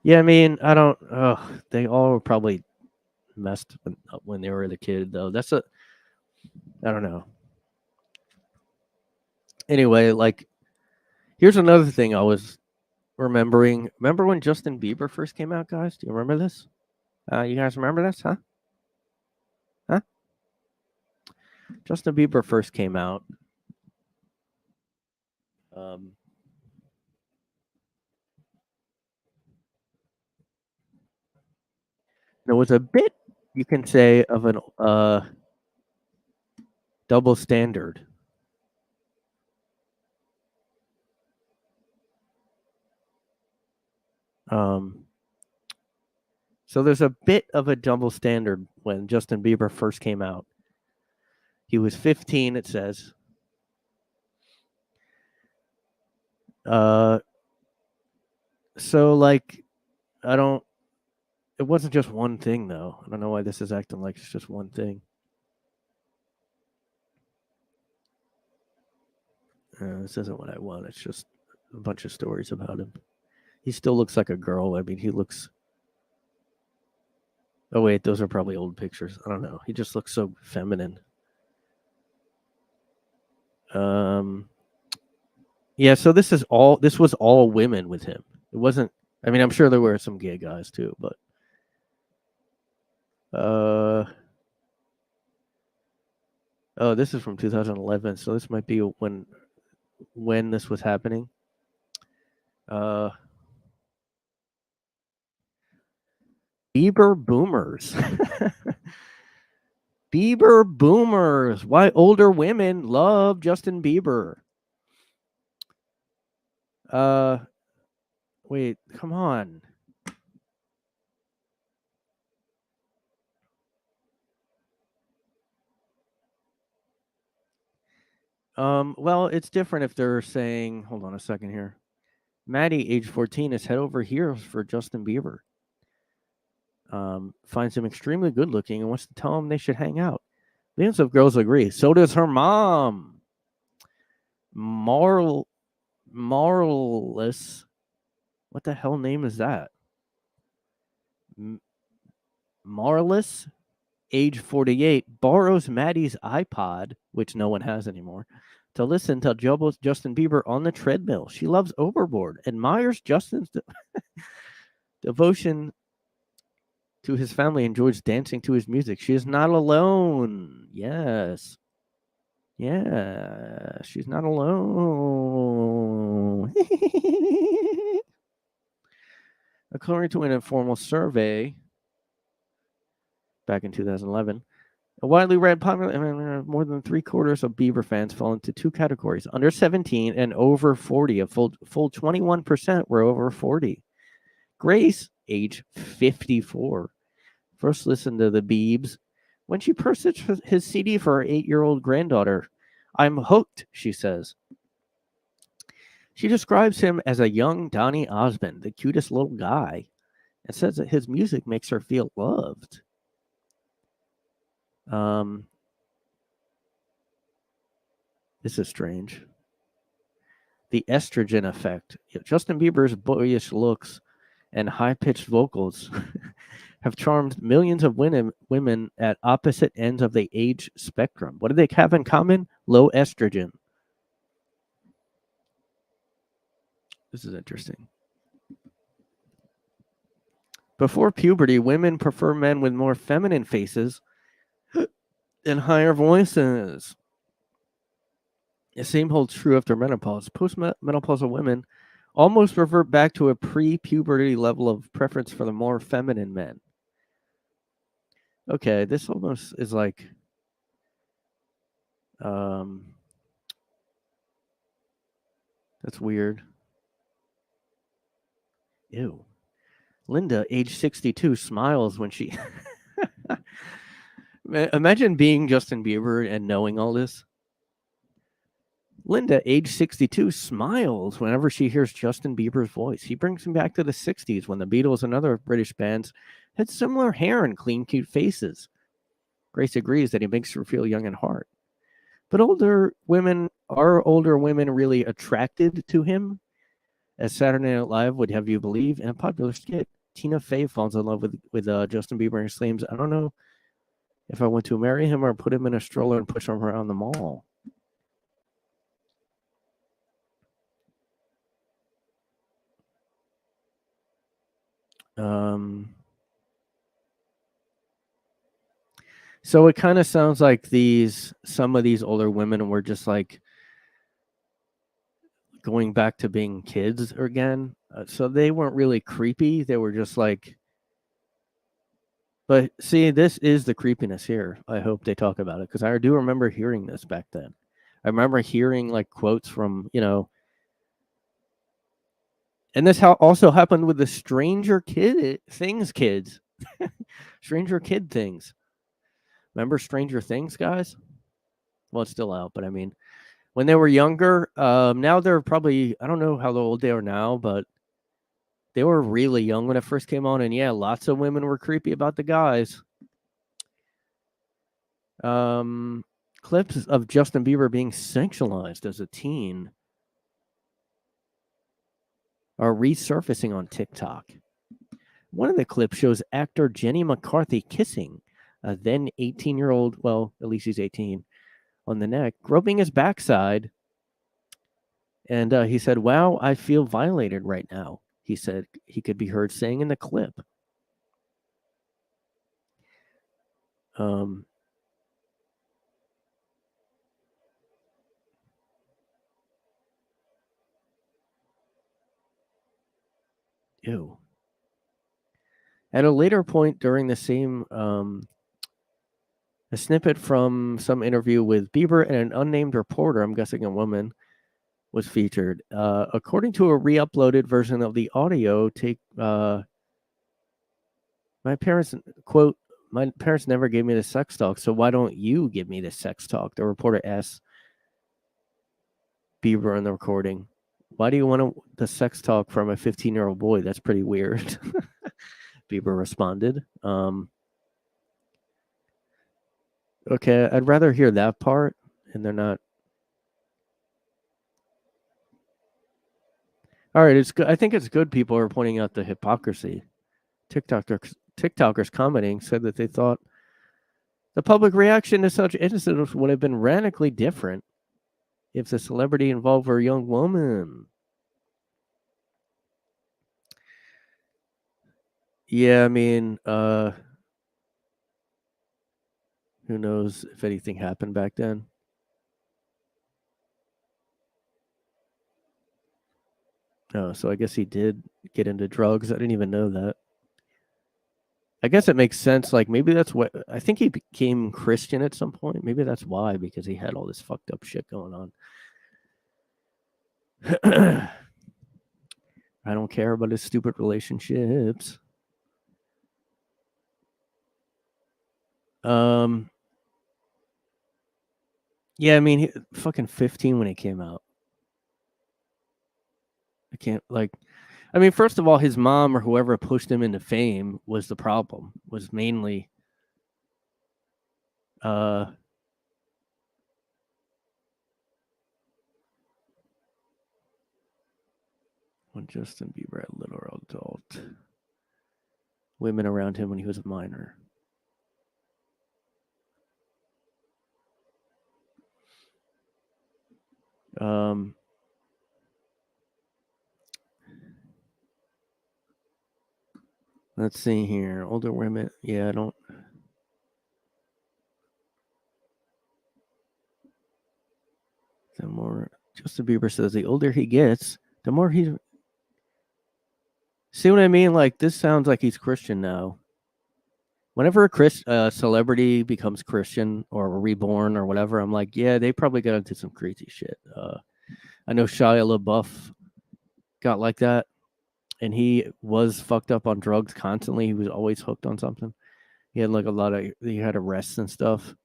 Speaker 1: Yeah, I mean, I don't. They all were probably messed up when they were a kid, though. I don't know. Anyway, like, here's another thing I was remembering. Remember when Justin Bieber first came out, guys? Do you remember this? You guys remember this, huh? Huh? Justin Bieber first came out. There was a bit, you can say, of an double standard. So there's a bit of a double standard when Justin Bieber first came out. He was 15, it says. So like, it wasn't just one thing though. I don't know why this is acting like it's just one thing. This isn't what I want. It's just a bunch of stories about him. He still looks like a girl. I mean, he looks. Oh wait, those are probably old pictures. I don't know. He just looks so feminine. Yeah, so this was all women with him. It wasn't. I mean, I'm sure there were some gay guys too, but oh, this is from 2011, so this might be when this was happening. Bieber boomers. Bieber boomers. Why older women love Justin Bieber? Wait, come on. Well, it's different if they're saying, hold on a second here. Maddie, age 14, is head over heels for Justin Bieber. Finds him extremely good looking and wants to tell him they should hang out. Millions of girls agree. So does her mom. Marless. What the hell name is that? Marless, age 48, borrows Maddie's iPod, which no one has anymore, to listen to Justin Bieber on the treadmill. She loves Overboard, admires Justin's devotion to his family, enjoys dancing to his music. She is not alone. Yes. Yeah, she's not alone. According to an informal survey back in 2011, a widely read popular, more than 3/4 of Bieber fans fall into two categories: under 17 and over 40. A full 21% were over 40. Grace, age 54, first listened to the Biebs when she purchased his CD for her 8-year-old granddaughter. I'm hooked, she says. She describes him as a young Donny Osmond, the cutest little guy, and says that his music makes her feel loved. This is strange. The estrogen effect. Justin Bieber's boyish looks and high-pitched vocals have charmed millions of women at opposite ends of the age spectrum. What do they have in common? Low estrogen. This is interesting. Before puberty, women prefer men with more feminine faces and higher voices. The same holds true after menopause. Postmenopausal women almost revert back to a pre-puberty level of preference for the more feminine men. Okay, this almost is like that's weird. Ew. Linda, age 62, smiles when she imagine being Justin Bieber and knowing all this. Linda, age 62, smiles whenever she hears Justin Bieber's voice. He brings him back to the 60s when the Beatles and other British bands had similar hair and clean, cute faces. Grace agrees that he makes her feel young at heart. But are older women really attracted to him? As Saturday Night Live would have you believe, in a popular skit, Tina Fey falls in love with Justin Bieber and exclaims, I don't know if I want to marry him or put him in a stroller and push him around the mall. So it kind of sounds like some of these older women were just like going back to being kids again. So they weren't really creepy. They were just like, but see, this is the creepiness here. I hope they talk about it because I do remember hearing this back then. I remember hearing like quotes from, and this also happened with the Stranger Things kids. Stranger Kid Things. Remember Stranger Things, guys? Well, it's still out, but I mean, when they were younger, now they're probably, I don't know how old they are now, but they were really young when it first came on. And yeah, lots of women were creepy about the guys. Clips of Justin Bieber being sexualized as a teen are resurfacing on TikTok. One of the clips shows actor Jenny McCarthy kissing a then 18-year-old, well, at least he's 18, on the neck, groping his backside. And he said, wow, I feel violated right now. He said he could be heard saying in the clip. Ew. At a later point during the same, a snippet from some interview with Bieber and an unnamed reporter, I'm guessing a woman, was featured. According to a re-uploaded version of the audio, my parents, quote, my parents never gave me the sex talk, so why don't you give me the sex talk? The reporter asks Bieber in the recording. Why do you want the sex talk from a 15-year-old boy? That's pretty weird. Bieber responded. Okay, I'd rather hear that part, and they're not. All right, it's good. I think it's good people are pointing out the hypocrisy. TikTokers commenting said that they thought the public reaction to such incidents would have been radically different if the celebrity involved were a young woman. Yeah, I mean, who knows if anything happened back then? Oh, so I guess he did get into drugs. I didn't even know that. I guess it makes sense. Like, maybe that's what I think he became Christian at some point. Maybe that's why, because he had all this fucked up shit going on. I don't care about his stupid relationships. Yeah, I mean, fucking 15 when he came out. I can't, like, I mean, first of all, his mom or whoever pushed him into fame was the problem. Was mainly, when Justin Bieber had little adult women around him when he was a minor. Let's see here. Older women. Yeah, I don't. The more Justin Bieber says, the older he gets, the more he's. See what I mean? Like, this sounds like he's Christian now. Whenever a celebrity becomes Christian or reborn or whatever, I'm like, yeah, they probably got into some crazy shit. I know Shia LaBeouf got like that, and he was fucked up on drugs constantly. He was always hooked on something. He had like he had arrests and stuff.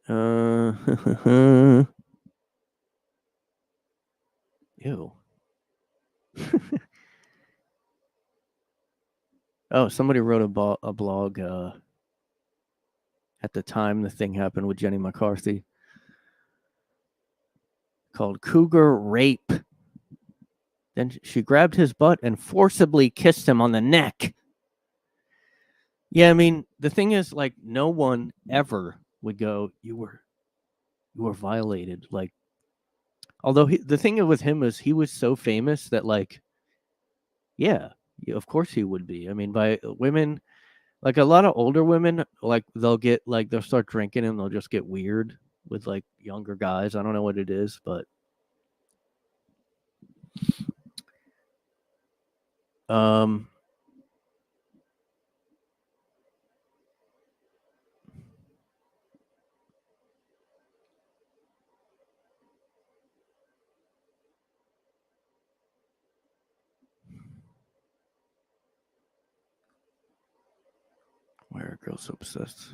Speaker 1: Ew. Oh, somebody wrote a blog at the time the thing happened with Jenny McCarthy called Cougar Rape. Then she grabbed his butt and forcibly kissed him on the neck. Yeah, I mean, the thing is, like, no one ever would go, you were violated. Like, although the thing with him is he was so famous that, like, yeah, of course he would be. I mean, by women, like a lot of older women, like they'll start drinking and they'll just get weird with like younger guys. I don't know what it is, but why are girls so obsessed?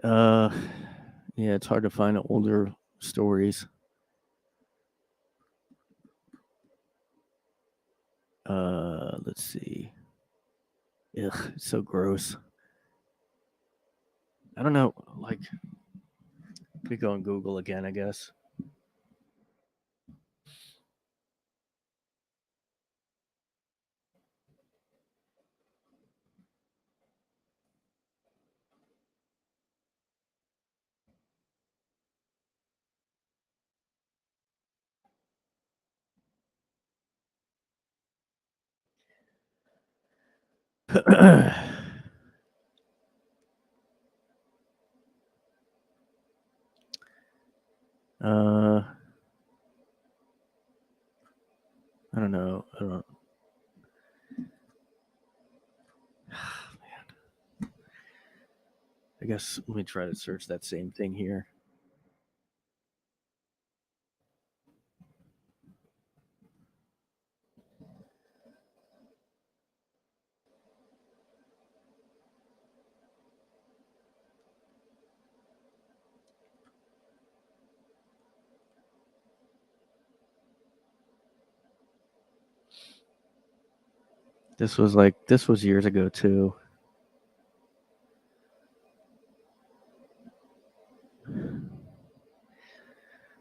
Speaker 1: Yeah, it's hard to find older stories. Let's see. Ugh, it's so gross. I don't know. Like, we go on Google again, I guess. I don't know. Man. I guess let me try to search that same thing here. This was years ago too.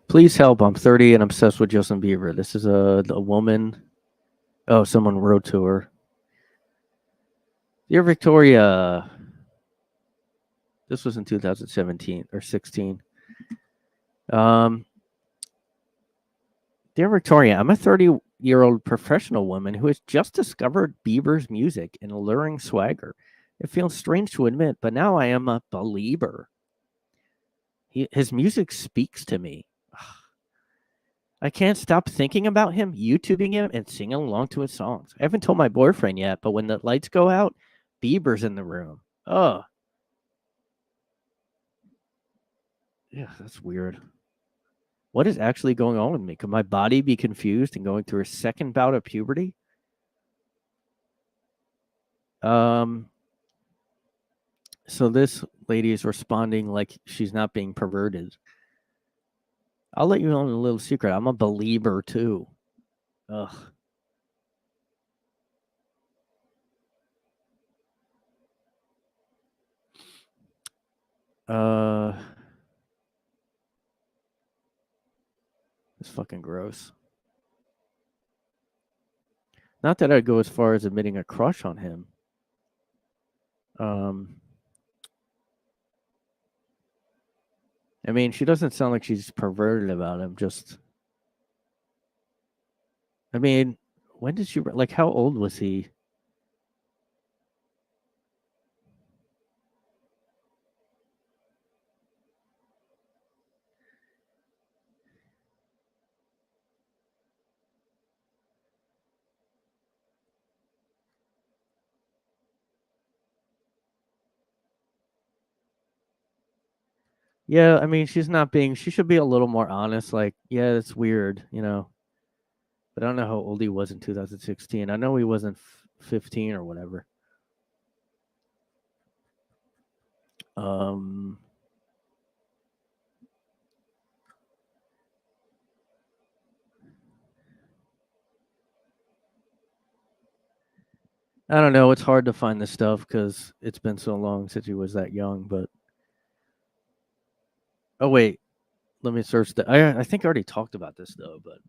Speaker 1: Please help. I'm 30 and obsessed with Justin Bieber. This is a woman. Oh, someone wrote to her. Dear Victoria, this was in 2017 or 16. Dear Victoria, I'm a 30-year-old professional woman who has just discovered Bieber's music and alluring swagger. It feels strange to admit, but now I am a believer. His music speaks to me. I can't stop thinking about him, YouTubing him, and singing along to his songs. I haven't told my boyfriend yet, but when the lights go out, Bieber's in the room. Oh. Yeah, that's weird. What is actually going on with me? Could my body be confused and going through a second bout of puberty? So this lady is responding like she's not being perverted. I'll let you know a little secret. I'm a believer too. Ugh. It's fucking gross. Not that I'd go as far as admitting a crush on him. I mean, she doesn't sound like she's perverted about him. I mean, when did she, like, how old was he? Yeah, I mean, she should be a little more honest. Like, yeah, it's weird, But I don't know how old he was in 2016. I know he wasn't 15 or whatever. I don't know. It's hard to find this stuff because it's been so long since he was that young. But oh wait, let me search that. I think I already talked about this though. But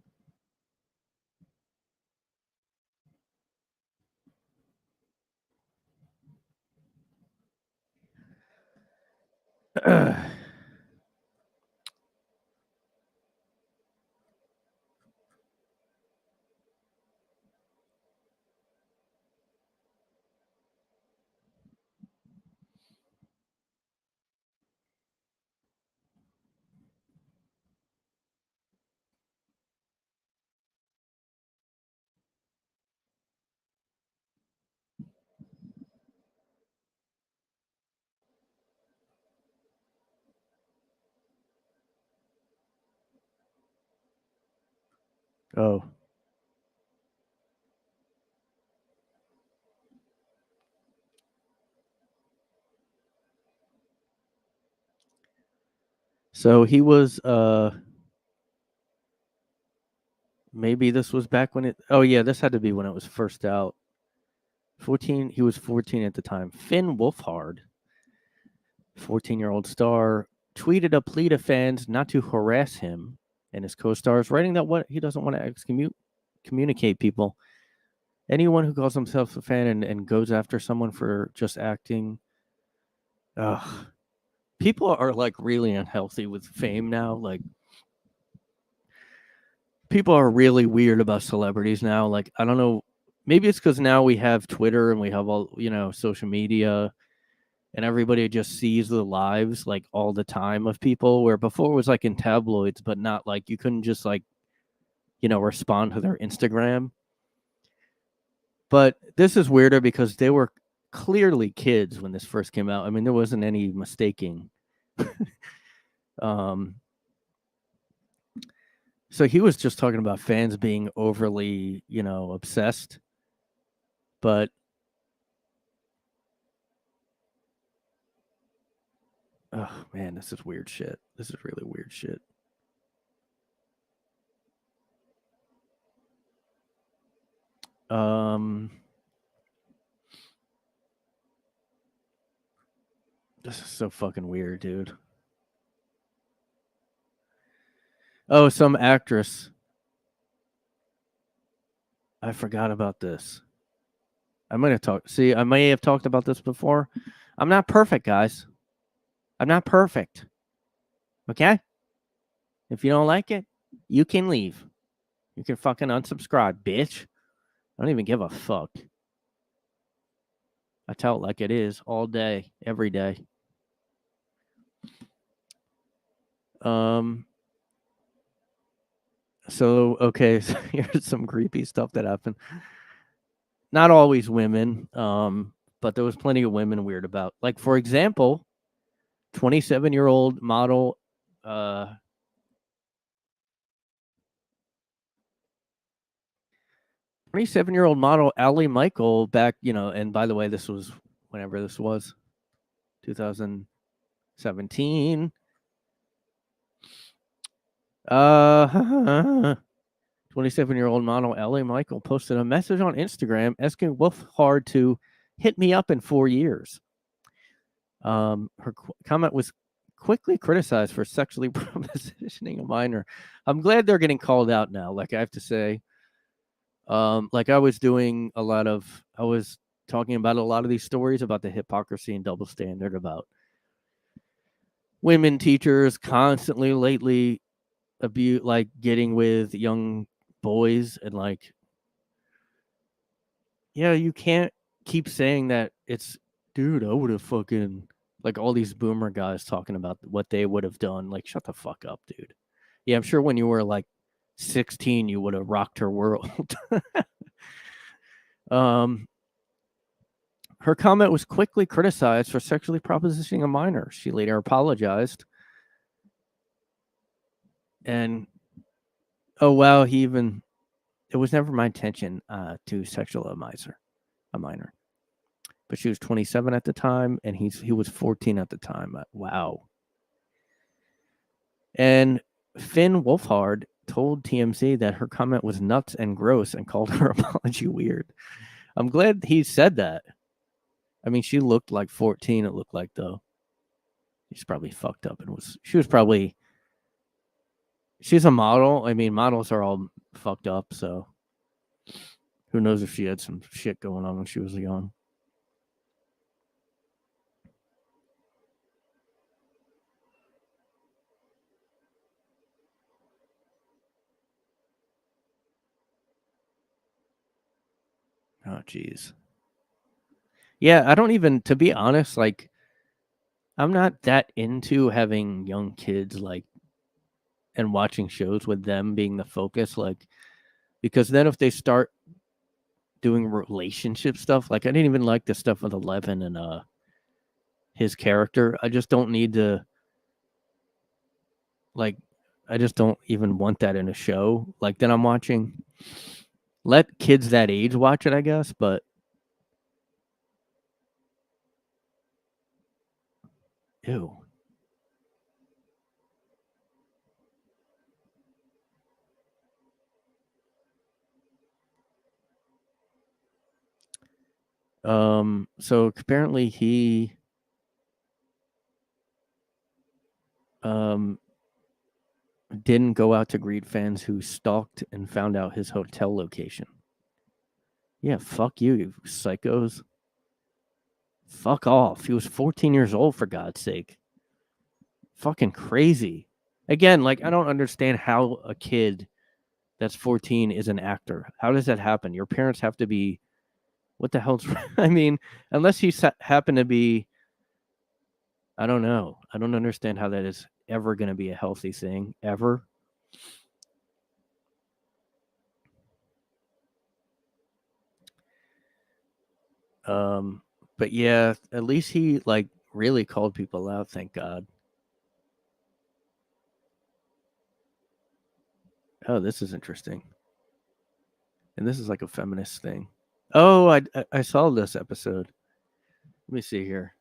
Speaker 1: oh, so he was maybe this was back when it. Oh yeah, this had to be when it was first out. 14. He was 14 at the time. Finn Wolfhard, 14-year-old star, tweeted a plea to fans not to harass him and his co-stars, writing that what he doesn't want to communicate people. Anyone who calls himself a fan and goes after someone for just acting. People are like really unhealthy with fame now. Like, people are really weird about celebrities now. Like, I don't know. Maybe it's because now we have Twitter and we have all, social media, and everybody just sees the lives like all the time of people, where before it was like in tabloids, but not like you couldn't just like, respond to their Instagram. But this is weirder because they were clearly kids when this first came out. I mean, there wasn't any mistaking. So he was just talking about fans being overly, obsessed. But oh man, this is weird shit. This is really weird shit. This is so fucking weird, dude. Oh, some actress. I forgot about this. I may have talked about this before. I'm not perfect, guys. I'm not perfect. Okay? If you don't like it, you can leave. You can fucking unsubscribe, bitch. I don't even give a fuck. I tell it like it is all day, every day. So here's some creepy stuff that happened. Not always women, but there was plenty of women weird about. Like, for example, 27-year-old model 27-year-old model Allie Michael back, and by the way, this was whenever this was, 2017. 27-year-old model Allie Michael posted a message on Instagram asking Wolfhard to hit me up in 4 years. Her comment was quickly criticized for sexually propositioning a minor. I'm glad they're getting called out now. Like, I have to say, like I was talking about a lot of these stories about the hypocrisy and double standard about women teachers constantly lately getting with young boys, and like, yeah, you can't keep saying that it's, dude, I would have fucking, like, all these boomer guys talking about what they would have done. Like, shut the fuck up, dude. Yeah, I'm sure when you were like 16, you would have rocked her world. Her comment was quickly criticized for sexually propositioning a minor. She later apologized. And, oh, wow, it was never my intention to sexualize a minor. But she was 27 at the time, and he was 14 at the time. Wow. And Finn Wolfhard told TMZ that her comment was nuts and gross and called her apology weird. I'm glad he said that. I mean, she looked like 14, it looked like, though. She's probably fucked up she's a model. I mean, models are all fucked up, so who knows if she had some shit going on when she was young. Oh, jeez. Yeah, I don't even, to be honest, like, I'm not that into having young kids, like, and watching shows with them being the focus, like, because then if they start doing relationship stuff, like, I didn't even like the stuff with 11 and his character. I just don't need to, like, I just don't even want that in a show. Like, then I'm watching, let kids that age watch it, I guess, but ew. So apparently he didn't go out to greet fans who stalked and found out his hotel location. Yeah, fuck you psychos. Fuck off. He was 14 years old, for God's sake. Fucking crazy. Again, like, I don't understand how a kid that's 14 is an actor. How does that happen? Your parents have to be, what the hell's, I mean, unless he happened to be, I don't know. I don't understand how that is ever going to be a healthy thing, ever. But yeah, at least he, like, really called people out, thank God. Oh, this is interesting. And this is like a feminist thing. Oh, I saw this episode. Let me see here.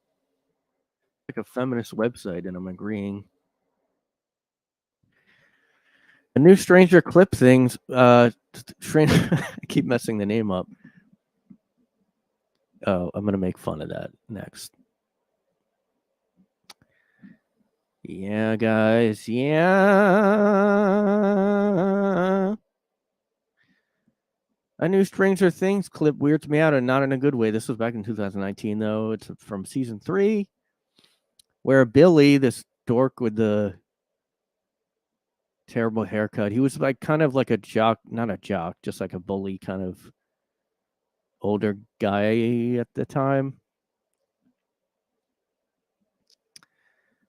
Speaker 1: Like a feminist website, and I'm agreeing. A new Stranger Clip things. I keep messing the name up. Oh, I'm gonna make fun of that next. Yeah, guys. Yeah. A new Stranger Things clip weirds me out, and not in a good way. This was back in 2019, though. It's from season 3, where Billy, this dork with the terrible haircut, he was like kind of like a jock, not a jock, just like a bully kind of older guy at the time.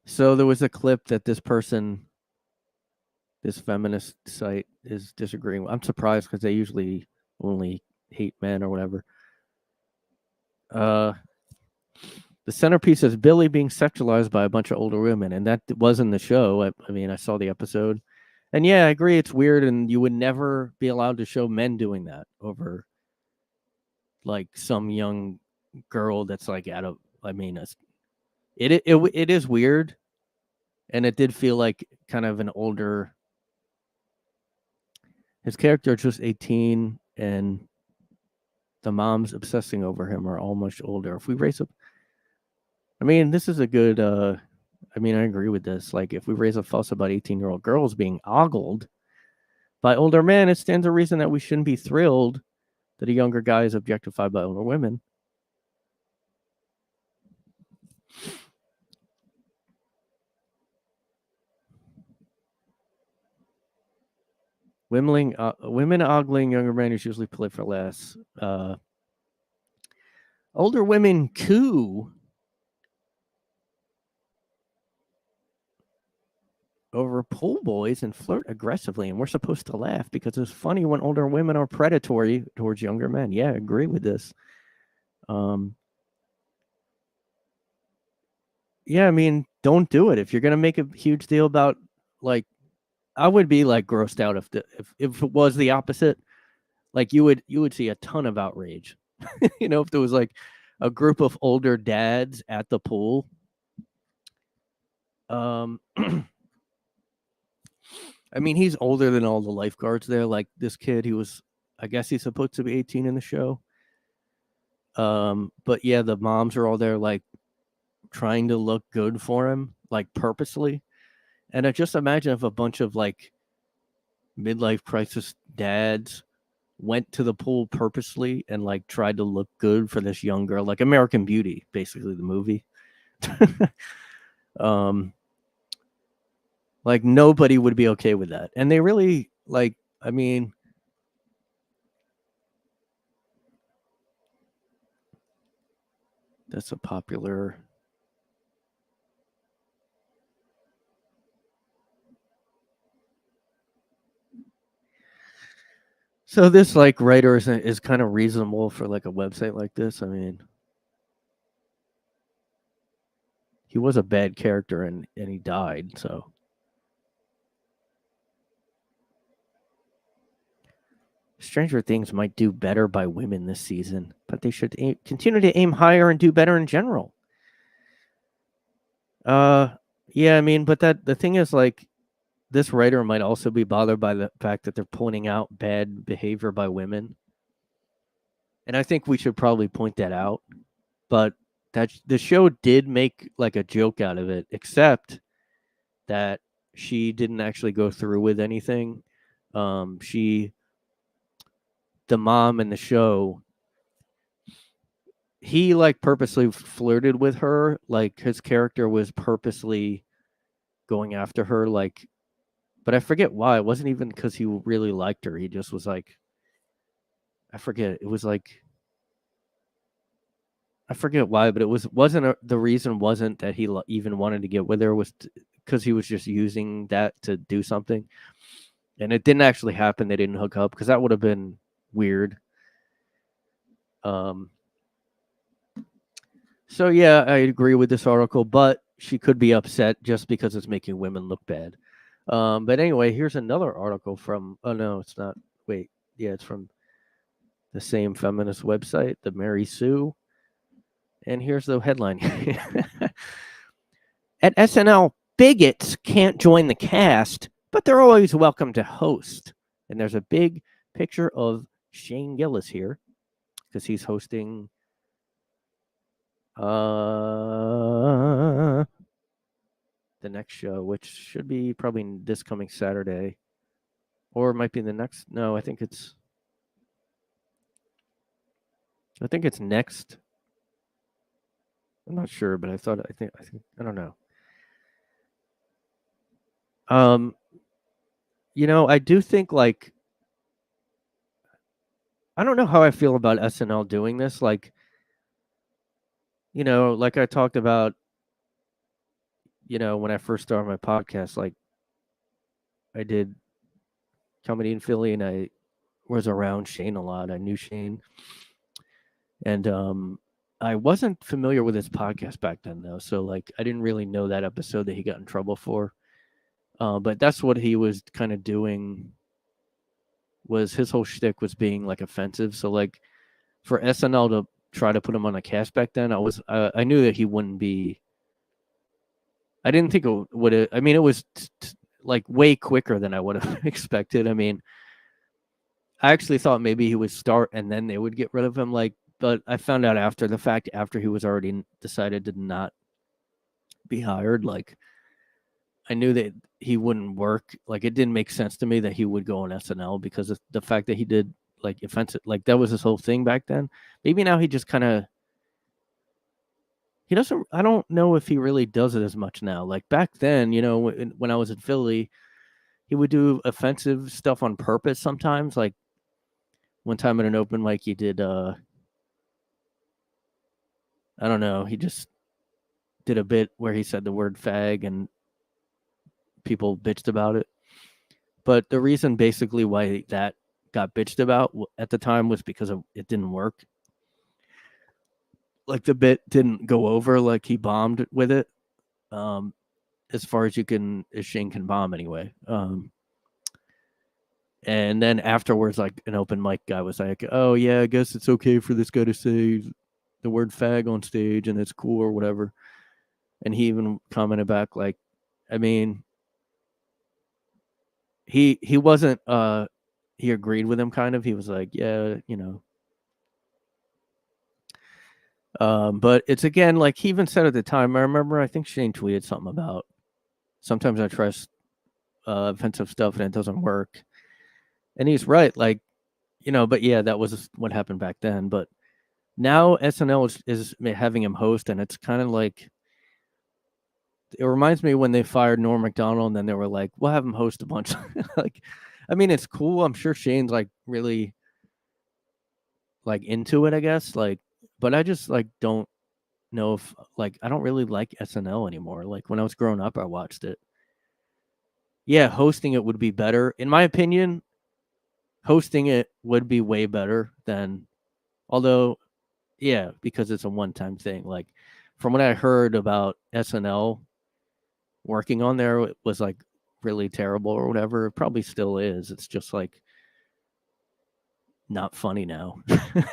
Speaker 1: So there was a clip that this person, this feminist site, is disagreeing with. I'm surprised because they usually only hate men or whatever. The centerpiece is Billy being sexualized by a bunch of older women, and that was in the show. I mean, I saw the episode, and yeah, I agree, it's weird, and you would never be allowed to show men doing that over like some young girl that's like out of. I mean, it is weird, and it did feel like kind of an older. His character is just 18, and the moms obsessing over him are all much older. If we raise up, I mean, this is a good. I mean, I agree with this. Like, if we raise a fuss about 18-year-old girls being ogled by older men, it stands to reason that we shouldn't be thrilled that a younger guy is objectified by older women. Women ogling younger men is usually played for less. Older women coo over pool boys and flirt aggressively, and we're supposed to laugh because it's funny when older women are predatory towards younger men. Yeah, I agree with this. Yeah, I mean, don't do it. If you're gonna make a huge deal about, like, I would be like grossed out if if it was the opposite. Like, you would see a ton of outrage. If there was like a group of older dads at the pool. I mean, he's older than all the lifeguards there. Like, this kid, I guess he's supposed to be 18 in the show. But yeah, the moms are all there, like, trying to look good for him, like, purposely. And I just imagine if a bunch of like midlife crisis dads went to the pool purposely and like tried to look good for this young girl, like American Beauty, basically the movie. Like, nobody would be okay with that. And they really, like, I mean, that's a popular. So this like writer is kind of reasonable for like a website like this. I mean, he was a bad character and he died, so. Stranger Things might do better by women this season, but they should continue to aim higher and do better in general. Yeah, I mean, but the thing is, like, this writer might also be bothered by the fact that they're pointing out bad behavior by women. And I think we should probably point that out. But that the show did make like a joke out of it, except that she didn't actually go through with anything. The mom in the show, he like purposely flirted with her. Like, his character was purposely going after her, like, but I forget why. It wasn't even because he really liked her. He just was like, I forget. It was like, I forget why, but the reason wasn't that he even wanted to get with her, was because he was just using that to do something. And it didn't actually happen. They didn't hook up, because that would have been weird. So yeah, I agree with this article, but she could be upset just because it's making women look bad. But anyway, here's another article from. Oh no, it's not. Wait, yeah, it's from the same feminist website, the Mary Sue. And here's the headline. At SNL, bigots can't join the cast, but they're always welcome to host. And there's a big picture of Shane Gillis here, because he's hosting. the next show, which should be probably this coming Saturday, or it might be the next. No, I think it's next. I'm not sure, but I think I don't know. I do think like I don't know how I feel about SNL doing this. Like, like I talked about, when I first started my podcast, like I did comedy in Philly and I was around Shane a lot. I knew Shane. And I wasn't familiar with his podcast back then though. So like I didn't really know that episode that he got in trouble for. But that's what he was kind of doing, was his whole shtick was being like offensive. So like for SNL to try to put him on a cast back then, I knew that he wouldn't be. I didn't think it would. I mean, it was like way quicker than I would have expected. I mean, I actually thought maybe he would start and then they would get rid of him. Like, but I found out after the fact, after he was already decided to not be hired. Like, I knew that he wouldn't work. Like, it didn't make sense to me that he would go on SNL because of the fact that he did like offensive. Like, that was his whole thing back then. Maybe now he just kind of. He doesn't. I don't know if he really does it as much now. Like back then, when I was in Philly, he would do offensive stuff on purpose sometimes. Like one time at an open mic, he did. I don't know. He just did a bit where he said the word fag and people bitched about it. But the reason basically why that got bitched about at the time was because it didn't work. Like the bit didn't go over. Like he bombed with it. As far as Shane can bomb anyway. And then afterwards, like an open mic guy was like, "Oh yeah, I guess it's okay for this guy to say the word fag on stage, and it's cool or whatever." And he even commented back, like, "I mean, he wasn't. He agreed with him, kind of. He was like, yeah, But it's again like he even said at the time. I remember, I think Shane tweeted something about sometimes I trust offensive stuff and it doesn't work, and he's right. Like, but yeah, that was what happened back then. But now SNL is having him host, and it's kind of like it reminds me when they fired Norm Macdonald, and then they were like, "We'll have him host a bunch." Like, I mean, it's cool. I'm sure Shane's like really like into it, I guess. Like, but I just like don't know if like I don't really like SNL anymore. Like when I was growing up, I watched it. Yeah, hosting it would be better, in my opinion. Hosting it would be way better than, although, yeah, because it's a one-time thing. Like from what I heard about SNL working on there, it was like really terrible or whatever. It probably still is. It's just like not funny now.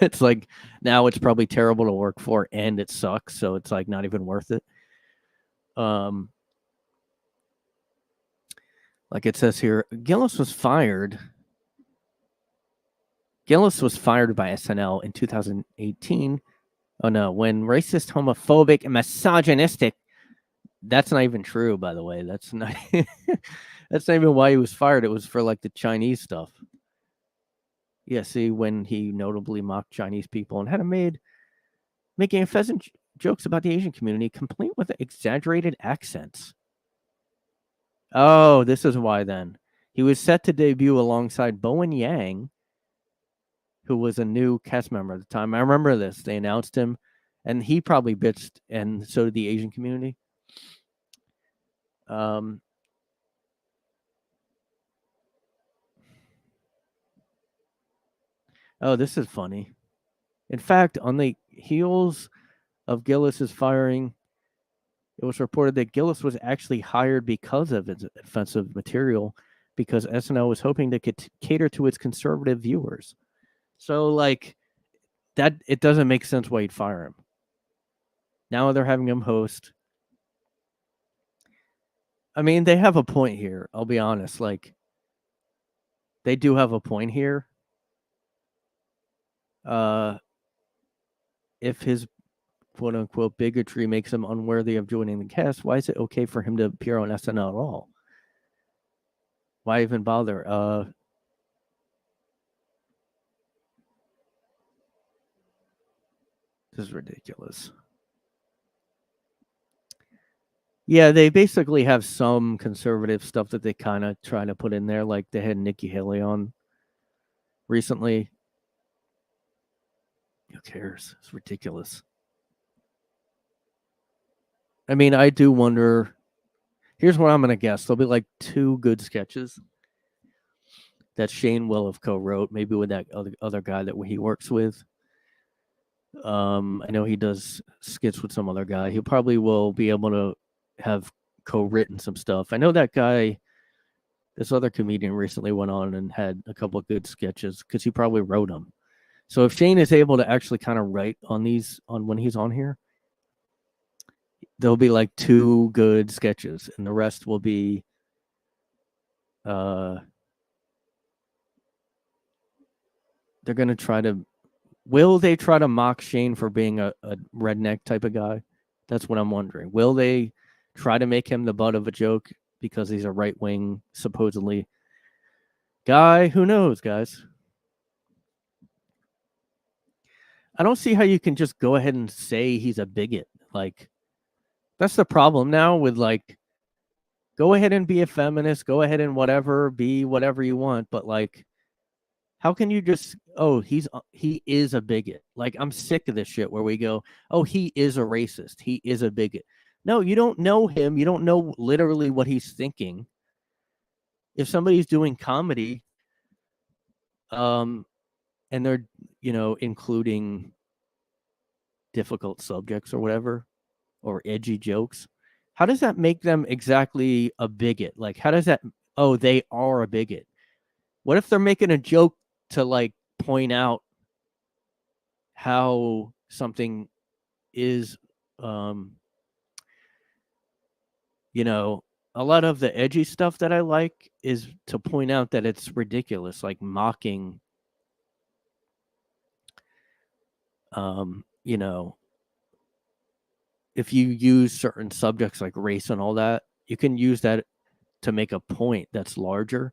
Speaker 1: It's like now it's probably terrible to work for and it sucks, so it's like not even worth it. Like it says here, Gillis was fired by SNL in 2018. Oh no, when racist, homophobic, and misogynistic. That's not even true, by the way. That's not that's not even why he was fired. It was for like the Chinese stuff. Yeah, see, when he notably mocked Chinese people and had him making offensive jokes about the Asian community, complete with exaggerated accents. Oh, this is why then. He was set to debut alongside Bowen Yang, who was a new cast member at the time. I remember this. They announced him, and he probably bitched, and so did the Asian community. Oh, this is funny. In fact, on the heels of Gillis's firing, it was reported that Gillis was actually hired because of his offensive material, because SNL was hoping to cater to its conservative viewers. So, like, that it doesn't make sense why you'd fire him. Now they're having him host. I mean, they have a point here. I'll be honest. Like, they do have a point here. If his quote unquote bigotry makes him unworthy of joining the cast, why is it okay for him to appear on SNL at all? Why even bother? This is ridiculous. Yeah, they basically have some conservative stuff that they kind of try to put in there, like they had Nikki Haley on recently. Who cares? It's ridiculous. I mean, I do wonder. Here's what I'm going to guess. There'll be like 2 good sketches that Shane will have co-wrote, maybe with that other guy that he works with. I know he does skits with some other guy. He probably will be able to have co-written some stuff. I know that guy, this other comedian recently went on and had a couple of good sketches because he probably wrote them. So if Shane is able to actually kind of write on these, on when he's on here, there'll be like 2 good sketches and the rest will be they're going to try to, will they try to mock Shane for being a redneck type of guy? That's what I'm wondering. Will they try to make him the butt of a joke because he's a right-wing, supposedly, guy? Who knows, guys? I don't see how you can just go ahead and say he's a bigot. Like, that's the problem now with, like, go ahead and be a feminist, go ahead and whatever, be whatever you want, but, like, how can you just, oh, he is a bigot? Like, I'm sick of this shit where we go, oh, he is a racist, he is a bigot. No, you don't know him. You don't know literally what he's thinking. If somebody's doing comedy, and they're, including difficult subjects or whatever, or edgy jokes, how does that make them exactly a bigot? Like, how does that, oh, they are a bigot? What if they're making a joke to, like, point out how something is, a lot of the edgy stuff that I like is to point out that it's ridiculous, like mocking, if you use certain subjects like race and all that, you can use that to make a point that's larger.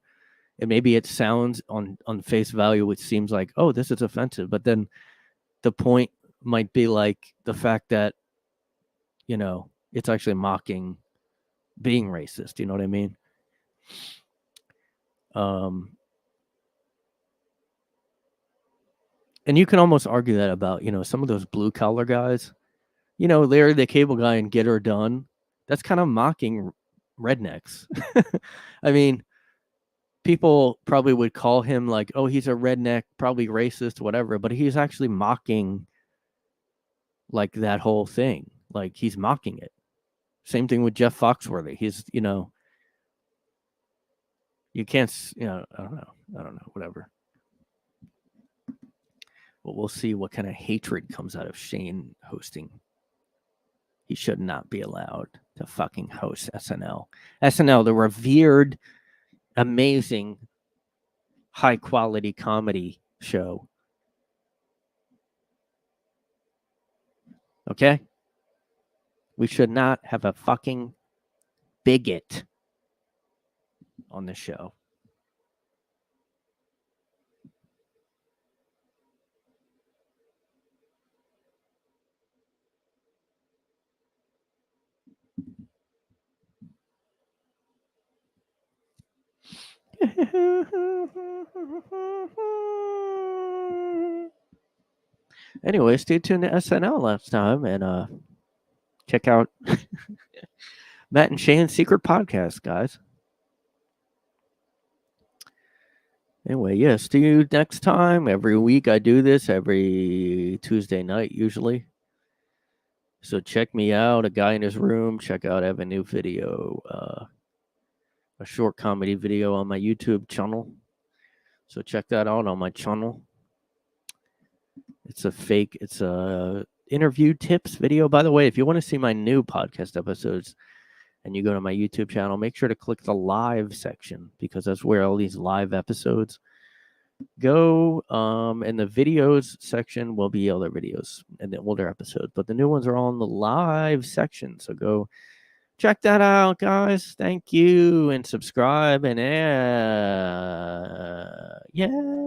Speaker 1: And maybe it sounds on face value, it seems like, oh, this is offensive. But then the point might be like the fact that, it's actually mocking being racist. You know what I mean? And you can almost argue that about, some of those blue collar guys, Larry the Cable Guy and Get Her Done. That's kind of mocking rednecks. I mean, people probably would call him like, oh, he's a redneck, probably racist, whatever, but he's actually mocking like that whole thing. Like, he's mocking it. Same thing with Jeff Foxworthy. He's, you can't, I don't know, whatever. But we'll see what kind of hatred comes out of Shane hosting. He should not be allowed to fucking host SNL. SNL, the revered, amazing, high-quality comedy show. Okay? We should not have a fucking bigot on the show. Anyway, stay tuned to SNL last time and check out Matt and Shane's secret podcast, guys. Anyway, yeah, see you next time. Every week I do this every Tuesday night usually. So check me out, A Guy in His Room. Check out, I have a new video, a short comedy video on my YouTube channel. So check that out on my channel. It's a interview tips video. By the way, if you want to see my new podcast episodes and you go to my YouTube channel, make sure to click the live section because that's where all these live episodes Go in the videos section will be other videos and the older episodes, but the new ones are all in the live section. So go check that out, guys. Thank you, and subscribe, and yeah.